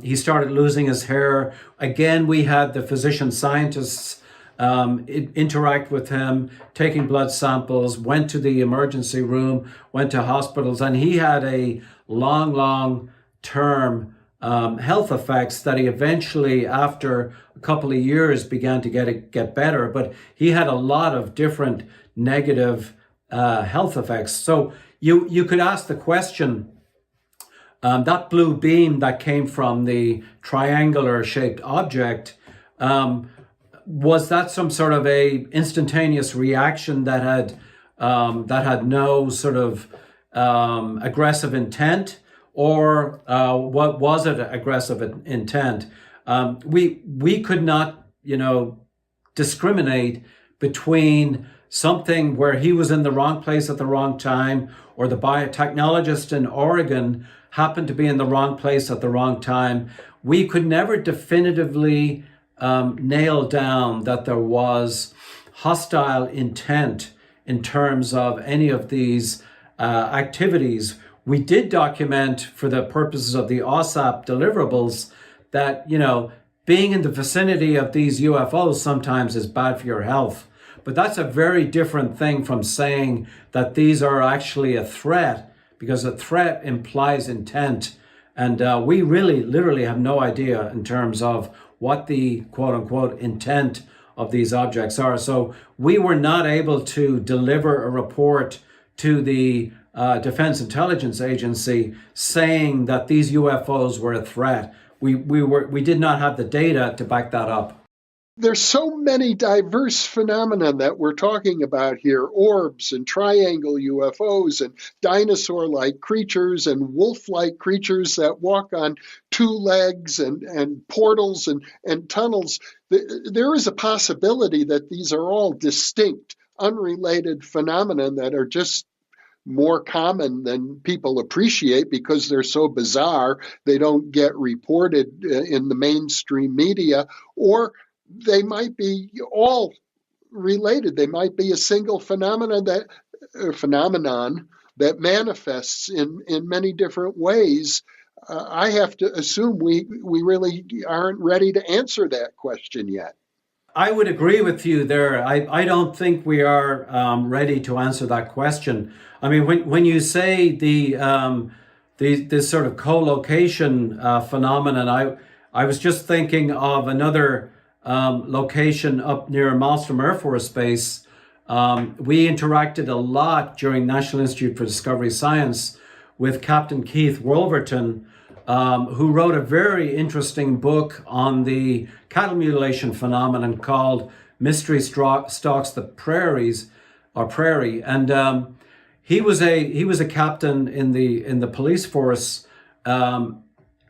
He started losing his hair. Again, we had the physician scientists interact with him, taking blood samples, went to the emergency room, went to hospitals, and he had a long-term health effects that he eventually, after a couple of years, began to get better. But he had a lot of different negative health effects. So you could ask the question, that blue beam that came from the triangular shaped object, was that some sort of a instantaneous reaction that had no sort of aggressive intent, or what was it aggressive intent? We could not, discriminate between something where he was in the wrong place at the wrong time, or the biotechnologist in Oregon happened to be in the wrong place at the wrong time. We could never definitively nail down that there was hostile intent in terms of any of these activities. We did document, for the purposes of the OSAP deliverables, that, being in the vicinity of these UFOs sometimes is bad for your health. But that's a very different thing from saying that these are actually a threat, because a threat implies intent. And we really literally have no idea in terms of what the quote unquote intent of these objects are. So we were not able to deliver a report to the Defense Intelligence Agency saying that these UFOs were a threat. We did not have the data to back that up. There's so many diverse phenomena that we're talking about here: orbs and triangle UFOs and dinosaur-like creatures and wolf-like creatures that walk on two legs and portals and tunnels. There is a possibility that these are all distinct, unrelated phenomena that are just more common than people appreciate because they're so bizarre they don't get reported in the mainstream media, or they might be all related. They might be a single phenomenon that manifests in many different ways. I have to assume we really aren't ready to answer that question yet. I would agree with you there. I don't think we are ready to answer that question. I mean, when you say this sort of co-location phenomenon, I was just thinking of another location up near Malmstrom Air Force Base. We interacted a lot during National Institute for Discovery Science with Captain Keith Wolverton, who wrote a very interesting book on the cattle mutilation phenomenon called Mystery Stalks the Prairies, or Prairie. And he was a captain in the police force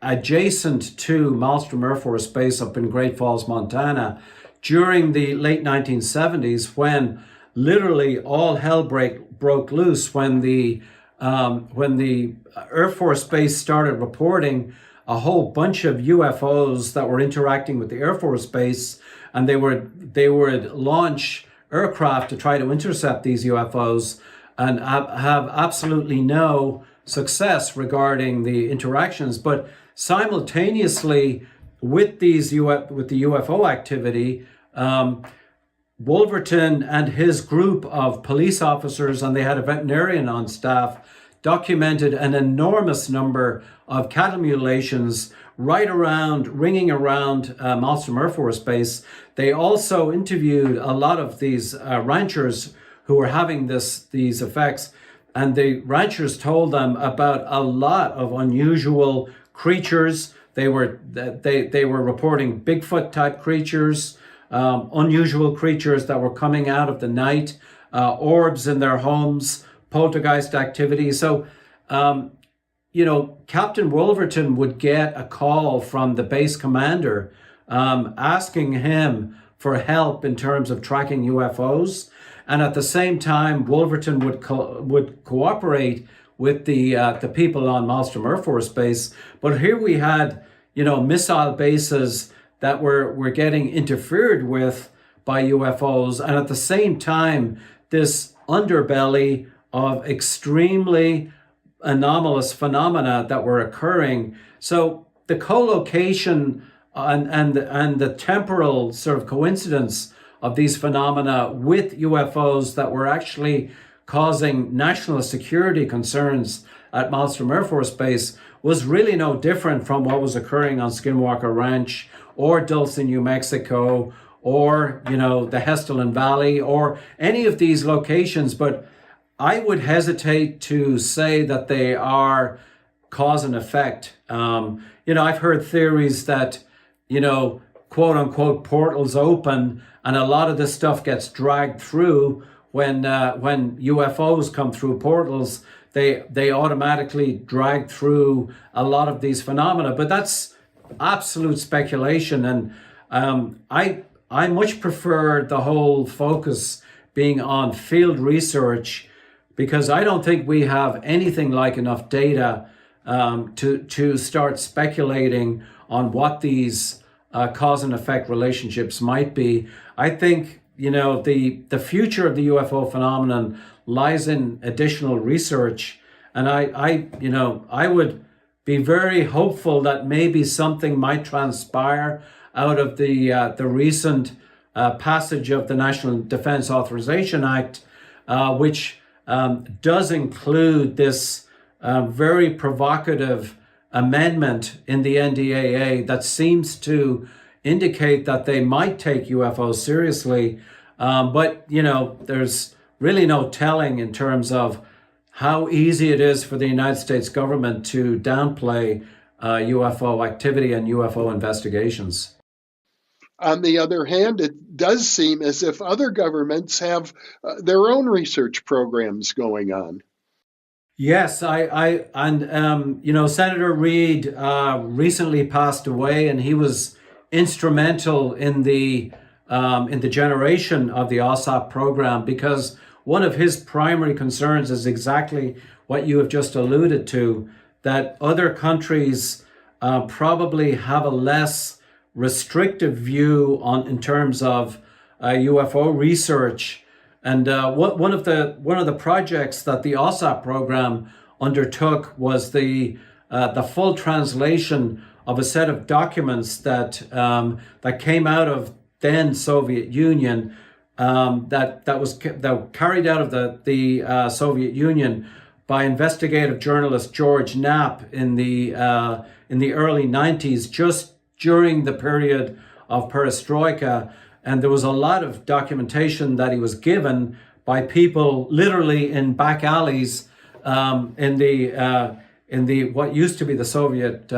adjacent to Malmstrom Air Force Base up in Great Falls, Montana, during the late 1970s, when literally all hell broke loose, when the Air Force Base started reporting a whole bunch of UFOs that were interacting with the Air Force Base, and they would launch aircraft to try to intercept these UFOs and have absolutely no success regarding the interactions. But simultaneously with the UFO activity, Wolverton and his group of police officers, and they had a veterinarian on staff, documented an enormous number of cattle mutilations ringing around Malmstrom Air Force Base. They also interviewed a lot of these ranchers who were having these effects, and the ranchers told them about a lot of unusual creatures. They were reporting Bigfoot type creatures, unusual creatures that were coming out of the night, orbs in their homes, poltergeist activity. So, Captain Wolverton would get a call from the base commander asking him for help in terms of tracking UFOs. And at the same time, Wolverton would cooperate with the people on Malmstrom Air Force Base. But here we had, missile bases that were getting interfered with by UFOs. And at the same time, this underbelly of extremely anomalous phenomena that were occurring. So the co-location and the temporal sort of coincidence of these phenomena with UFOs that were actually causing national security concerns at Malmstrom Air Force Base was really no different from what was occurring on Skinwalker Ranch or Dulce, New Mexico, or, the Hessdalen Valley, or any of these locations. But I would hesitate to say that they are cause and effect. I've heard theories that, quote unquote, portals open and a lot of this stuff gets dragged through when UFOs come through portals. They automatically drag through a lot of these phenomena, but that's absolute speculation. And I much prefer the whole focus being on field research, because I don't think we have anything like enough data to start speculating on what these cause and effect relationships might be. I think, the future of the UFO phenomenon lies in additional research. And I would be very hopeful that maybe something might transpire out of the recent passage of the National Defense Authorization Act, which does include this very provocative amendment in the NDAA that seems to indicate that they might take UFOs seriously. But, there's really no telling in terms of how easy it is for the United States government to downplay UFO activity and UFO investigations. On the other hand, it does seem as if other governments have their own research programs going on. Yes, Senator Reid recently passed away, and he was instrumental in the generation of the OSAP program, because one of his primary concerns is exactly what you have just alluded to, that other countries probably have a less restrictive view in terms of UFO research. And one of the projects that the OSAP program undertook was the full translation of a set of documents that came out of then Soviet Union, that were carried out of the Soviet Union by investigative journalist George Knapp in the early 90s, just during the period of perestroika. And there was a lot of documentation that he was given by people literally in back alleys in the what used to be the Soviet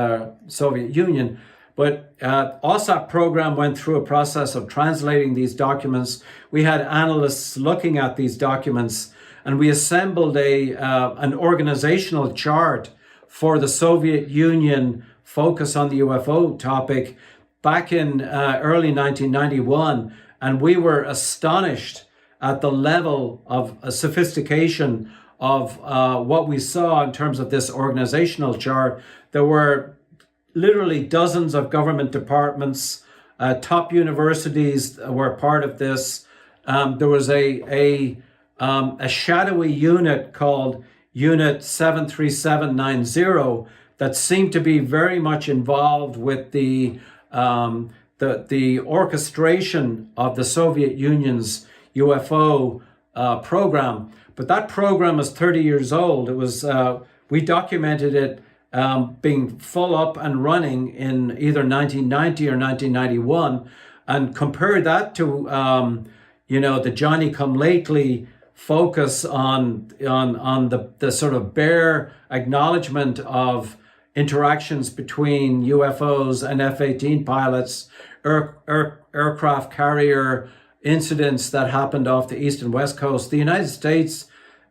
Union. But OSAP program went through a process of translating these documents. We had analysts looking at these documents, and we assembled an organizational chart for the Soviet Union focus on the UFO topic back in early 1991. And we were astonished at the level of sophistication of what we saw in terms of this organizational chart. There were literally dozens of government departments, top universities were part of this. There was a shadowy unit called Unit 73790 that seemed to be very much involved with the orchestration of the Soviet Union's UFO program. But that program is 30 years old. It was we documented it being full up and running in either 1990 or 1991, and compare that to the Johnny Come Lately focus on the sort of bare acknowledgement of interactions between UFOs and F-18 pilots, aircraft carrier incidents that happened off the east and west coast. The United States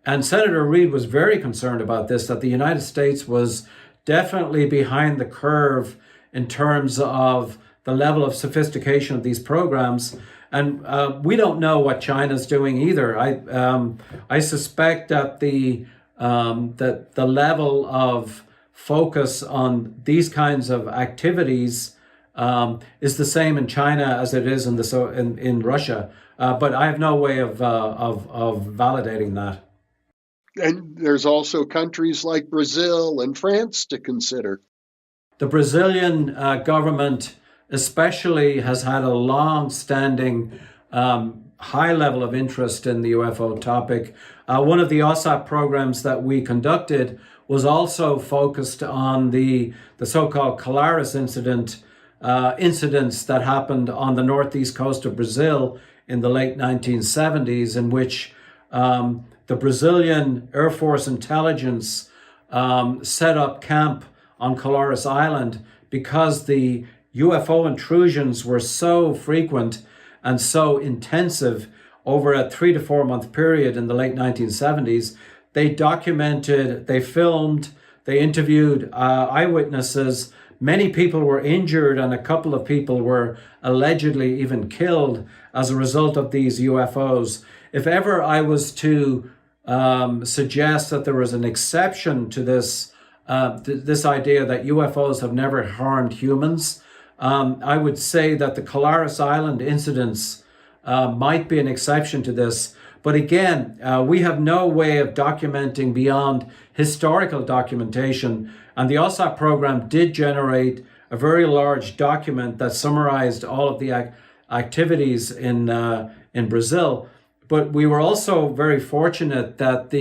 And Senator Reid was very concerned about this, that the United States was definitely behind the curve in terms of the level of sophistication of these programs. And we don't know what China's doing either. I suspect that the level of focus on these kinds of activities is the same in China as it is in Russia. But I have no way of validating that. And there's also countries like Brazil and France to consider. The Brazilian government especially has had a long-standing high level of interest in the UFO topic. One of the OSAP programs that we conducted was also focused on the so-called Kelleher incidents that happened on the northeast coast of Brazil in the late 1970s, in which the Brazilian Air Force intelligence set up camp on Kelleher Island because the UFO intrusions were so frequent and so intensive over a 3 to 4 month period in the late 1970s. They documented, they filmed, they interviewed eyewitnesses. Many people were injured and a couple of people were allegedly even killed as a result of these UFOs. If ever I was to suggest that there was an exception to this idea that UFOs have never harmed humans, I would say that the Kelleher Island incidents might be an exception to this. But again, we have no way of documenting beyond historical documentation. And the OSAP program did generate a very large document that summarized all of the activities in Brazil. But we were also very fortunate that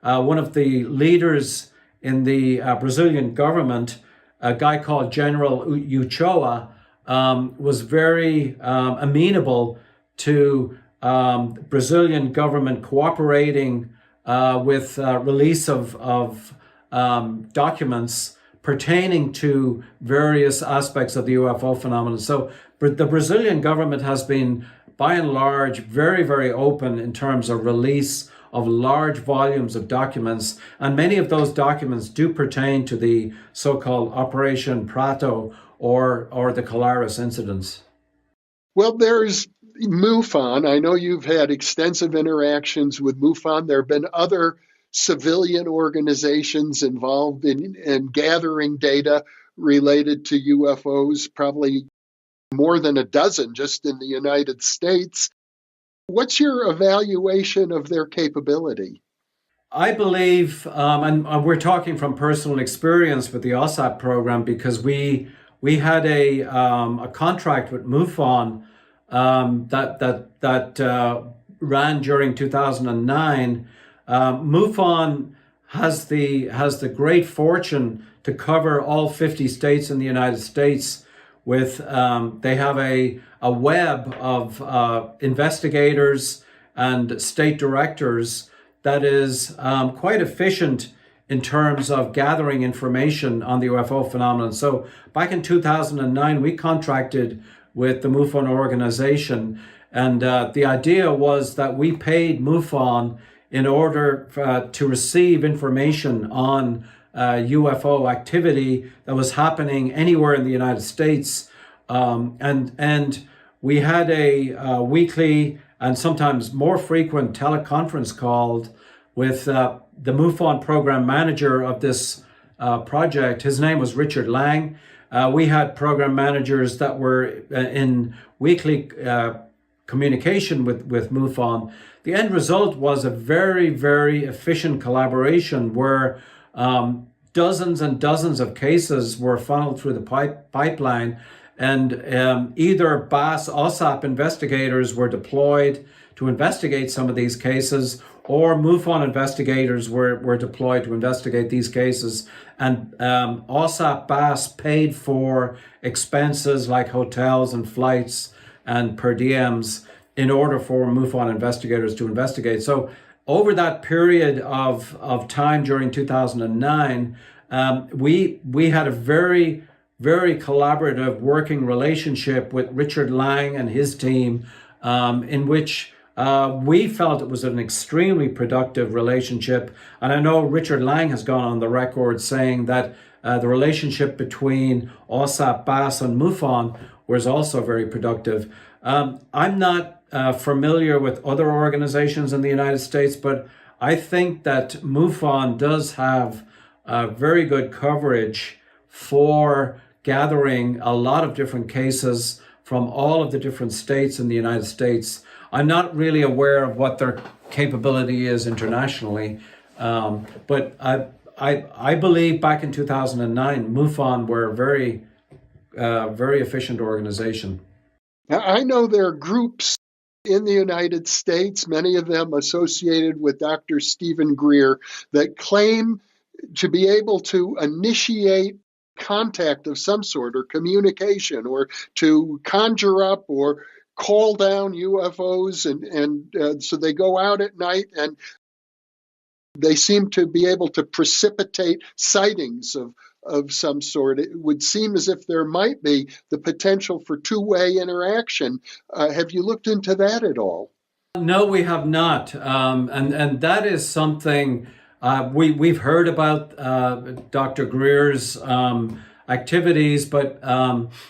one of the leaders in the Brazilian government, a guy called General Uchoa, was very amenable to Brazilian government cooperating with release of documents pertaining to various aspects of the UFO phenomenon. So the Brazilian government has been, by and large, very, very open in terms of release of large volumes of documents, and many of those documents do pertain to the so-called Operation Prato or the Kelleher incidents. Well, there's MUFON. I know you've had extensive interactions with MUFON. There have been other civilian organizations involved in gathering data related to UFOs, probably more than a dozen just in the United States. What's your evaluation of their capability? I believe, and we're talking from personal experience with the OSAP program, because we had a contract with MUFON that ran during 2009. MUFON has the great fortune to cover all 50 states in the United States. With they have a web of investigators and state directors that is quite efficient in terms of gathering information on the UFO phenomenon. So back in 2009, we contracted with the MUFON organization, and the idea was that we paid MUFON in order to receive information on UFO activity that was happening anywhere in the United States. And we had a weekly and sometimes more frequent teleconference call with the MUFON program manager of this project. His name was Richard Lang. We had program managers that were in weekly communication with MUFON. The end result was a very, very efficient collaboration where dozens and dozens of cases were funneled through the pipeline, and either BAS OSAP investigators were deployed to investigate some of these cases, or MUFON investigators were deployed to investigate these cases. And OSAP BAS paid for expenses like hotels and flights and per diems in order for MUFON investigators to investigate. So over that period of time during 2009, we had a very, very collaborative working relationship with Richard Lang and his team, in which We felt it was an extremely productive relationship. And I know Richard Lang has gone on the record saying that the relationship between OSAP, BAS, and MUFON was also very productive. I'm not familiar with other organizations in the United States, but I think that MUFON does have very good coverage for gathering a lot of different cases from all of the different states in the United States. I'm not really aware of what their capability is internationally, but I believe back in 2009, MUFON were a very efficient organization. Now, I know there are groups in the United States, many of them associated with Dr. Stephen Greer, that claim to be able to initiate contact of some sort or communication or to conjure up or call down UFOs. And so they go out at night and they seem to be able to precipitate sightings of some sort. It would seem as if there might be the potential for two-way interaction. Have you looked into that at all? No, we have not, and that is something we've heard about Dr. Greer's activities, but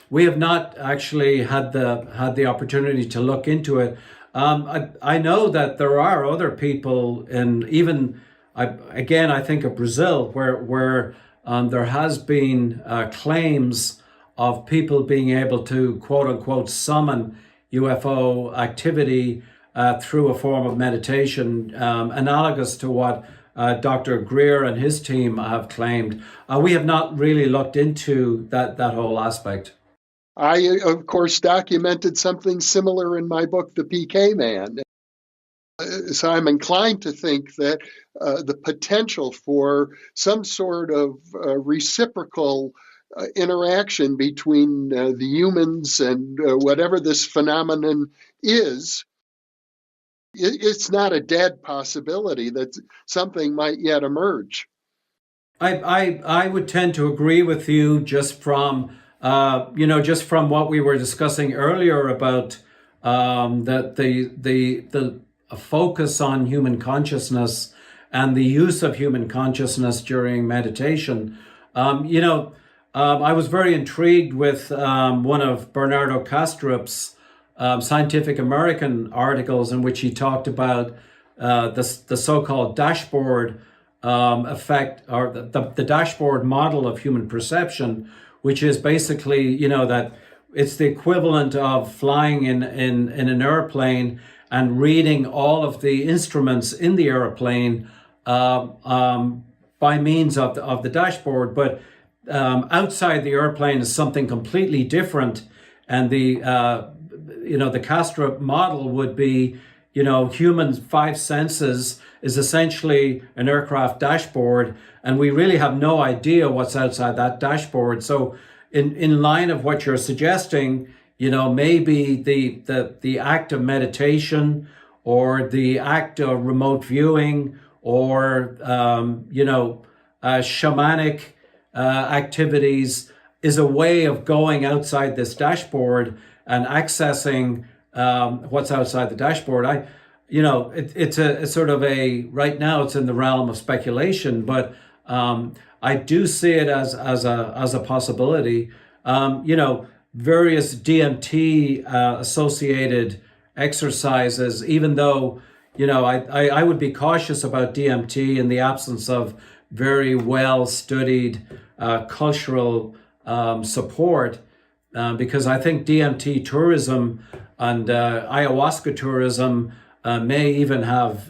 we have not actually had the opportunity to look into it. I know that there are other people, and even I think of Brazil, where there has been claims of people being able to quote unquote summon UFO activity through a form of meditation, analogous to what Dr. Greer and his team have claimed. We have not really looked into that whole aspect. I, of course, documented something similar in my book, The PK Man. So I'm inclined to think that the potential for some sort of reciprocal interaction between the humans and whatever this phenomenon is, it's not a dead possibility that something might yet emerge. I would tend to agree with you just from what we were discussing earlier about that the focus on human consciousness and the use of human consciousness during meditation. I was very intrigued with one of Bernardo Kastrup's Scientific American articles in which he talked about the so-called dashboard effect, or the dashboard model of human perception, which is basically, that it's the equivalent of flying in an airplane and reading all of the instruments in the airplane by means of the dashboard. But outside the airplane is something completely different, and the Kastrup model would be, human five senses is essentially an aircraft dashboard, and we really have no idea what's outside that dashboard. So in line of what you're suggesting, maybe the act of meditation or the act of remote viewing or, shamanic activities is a way of going outside this dashboard and accessing what's outside the dashboard. It's sort of right now it's in the realm of speculation, but I do see it as a possibility. Various DMT associated exercises, even though, I would be cautious about DMT in the absence of very well studied cultural support, because I think DMT tourism and ayahuasca tourism may even have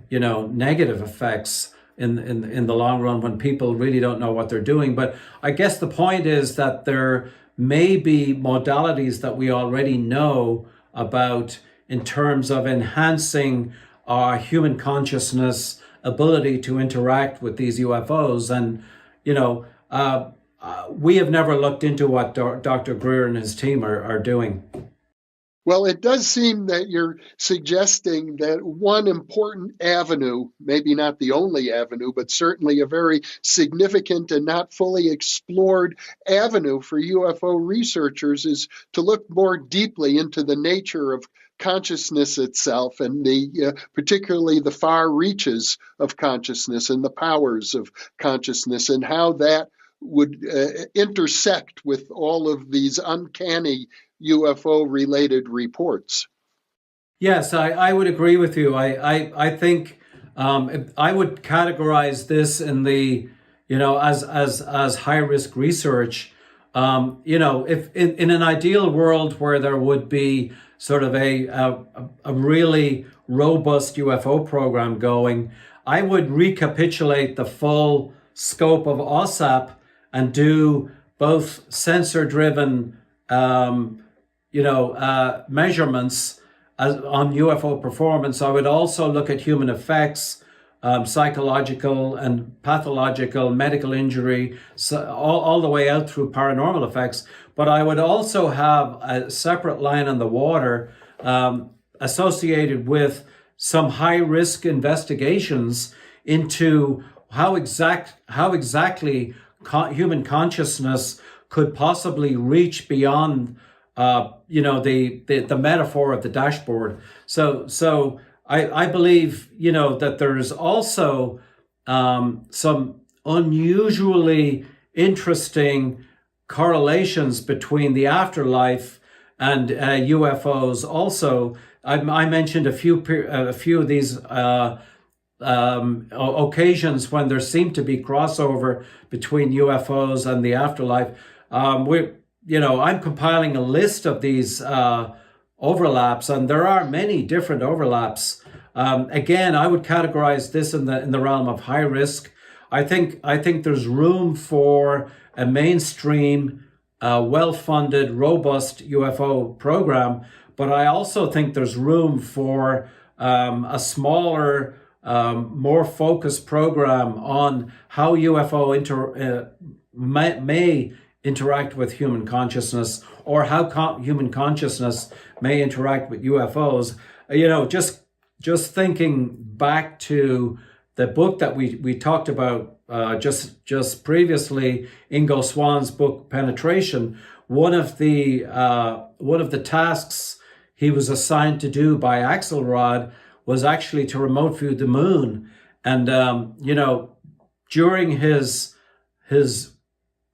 negative effects in the long run when people really don't know what they're doing. But I guess the point is that there may be modalities that we already know about in terms of enhancing our human consciousness ability to interact with these UFOs. And, we have never looked into what Dr. Greer and his team are doing. Well, it does seem that you're suggesting that one important avenue, maybe not the only avenue, but certainly a very significant and not fully explored avenue for UFO researchers, is to look more deeply into the nature of consciousness itself and particularly the far reaches of consciousness and the powers of consciousness and how that would intersect with all of these uncanny UFO-related reports. Yes, I would agree with you. I think I would categorize this in the, as high risk research. If in an ideal world where there would be sort of a really robust UFO program going, I would recapitulate the full scope of OSAP and do both sensor-driven, measurements on UFO performance. I would also look at human effects, psychological and pathological, medical injury, so all the way out through paranormal effects. But I would also have a separate line on the water associated with some high-risk investigations into how exactly human consciousness could possibly reach beyond the metaphor of the dashboard. So I believe, that there's also some unusually interesting correlations between the afterlife and UFOs. Also, I mentioned a few of these occasions when there seemed to be crossover between UFOs and the afterlife. I'm compiling a list of these overlaps, and there are many different overlaps. Again, I would categorize this in the realm of high risk. I think there's room for a mainstream, well-funded, robust UFO program, but I also think there's room for a smaller, more focused program on how UFO may interact with human consciousness, or how human consciousness may interact with UFOs. Just thinking back to the book that we talked about just previously, Ingo Swann's book Penetration. One of the tasks he was assigned to do by Axelrod was actually to remote view the moon, and during his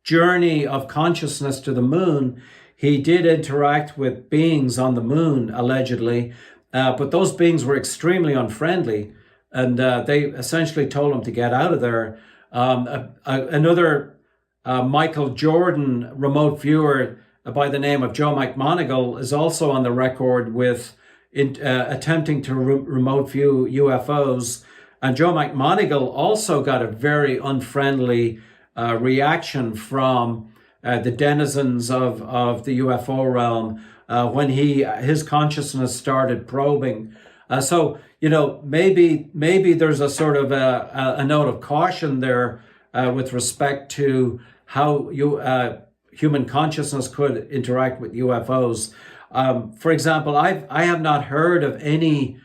journey of consciousness to the moon, he did interact with beings on the moon, allegedly, but those beings were extremely unfriendly, and they essentially told him to get out of there. Another Michael Jordan remote viewer by the name of Joe McMoneagle is also on the record with attempting to remote view UFOs. And Joe McMoneagle also got a very unfriendly reaction from the denizens of the UFO realm when his consciousness started probing. So maybe there's a sort of a note of caution there with respect to how human consciousness could interact with UFOs. For example, I have not heard of any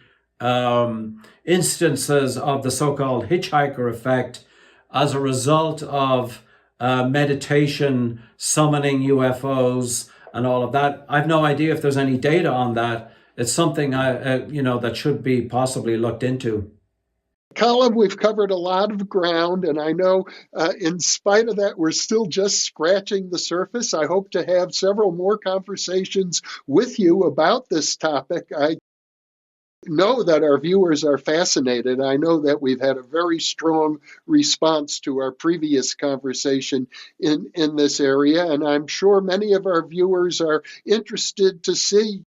instances of the so-called hitchhiker effect as a result of meditation, summoning UFOs, and all of that. I've no idea if there's any data on that. It's something that should be possibly looked into. Colm, we've covered a lot of ground, and I know in spite of that, we're still just scratching the surface. I hope to have several more conversations with you about this topic. I know that our viewers are fascinated. I know that we've had a very strong response to our previous conversation in this area, and I'm sure many of our viewers are interested to see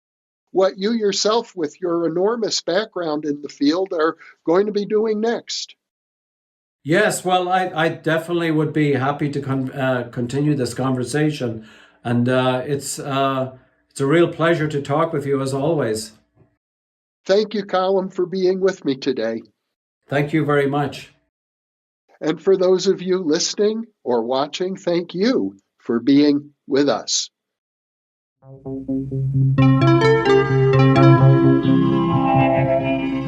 what you yourself, with your enormous background in the field, are going to be doing next. Yes, well, I definitely would be happy to continue this conversation, and it's a real pleasure to talk with you as always. Thank you, Colm, for being with me today. Thank you very much. And for those of you listening or watching, thank you for being with us. Thank you.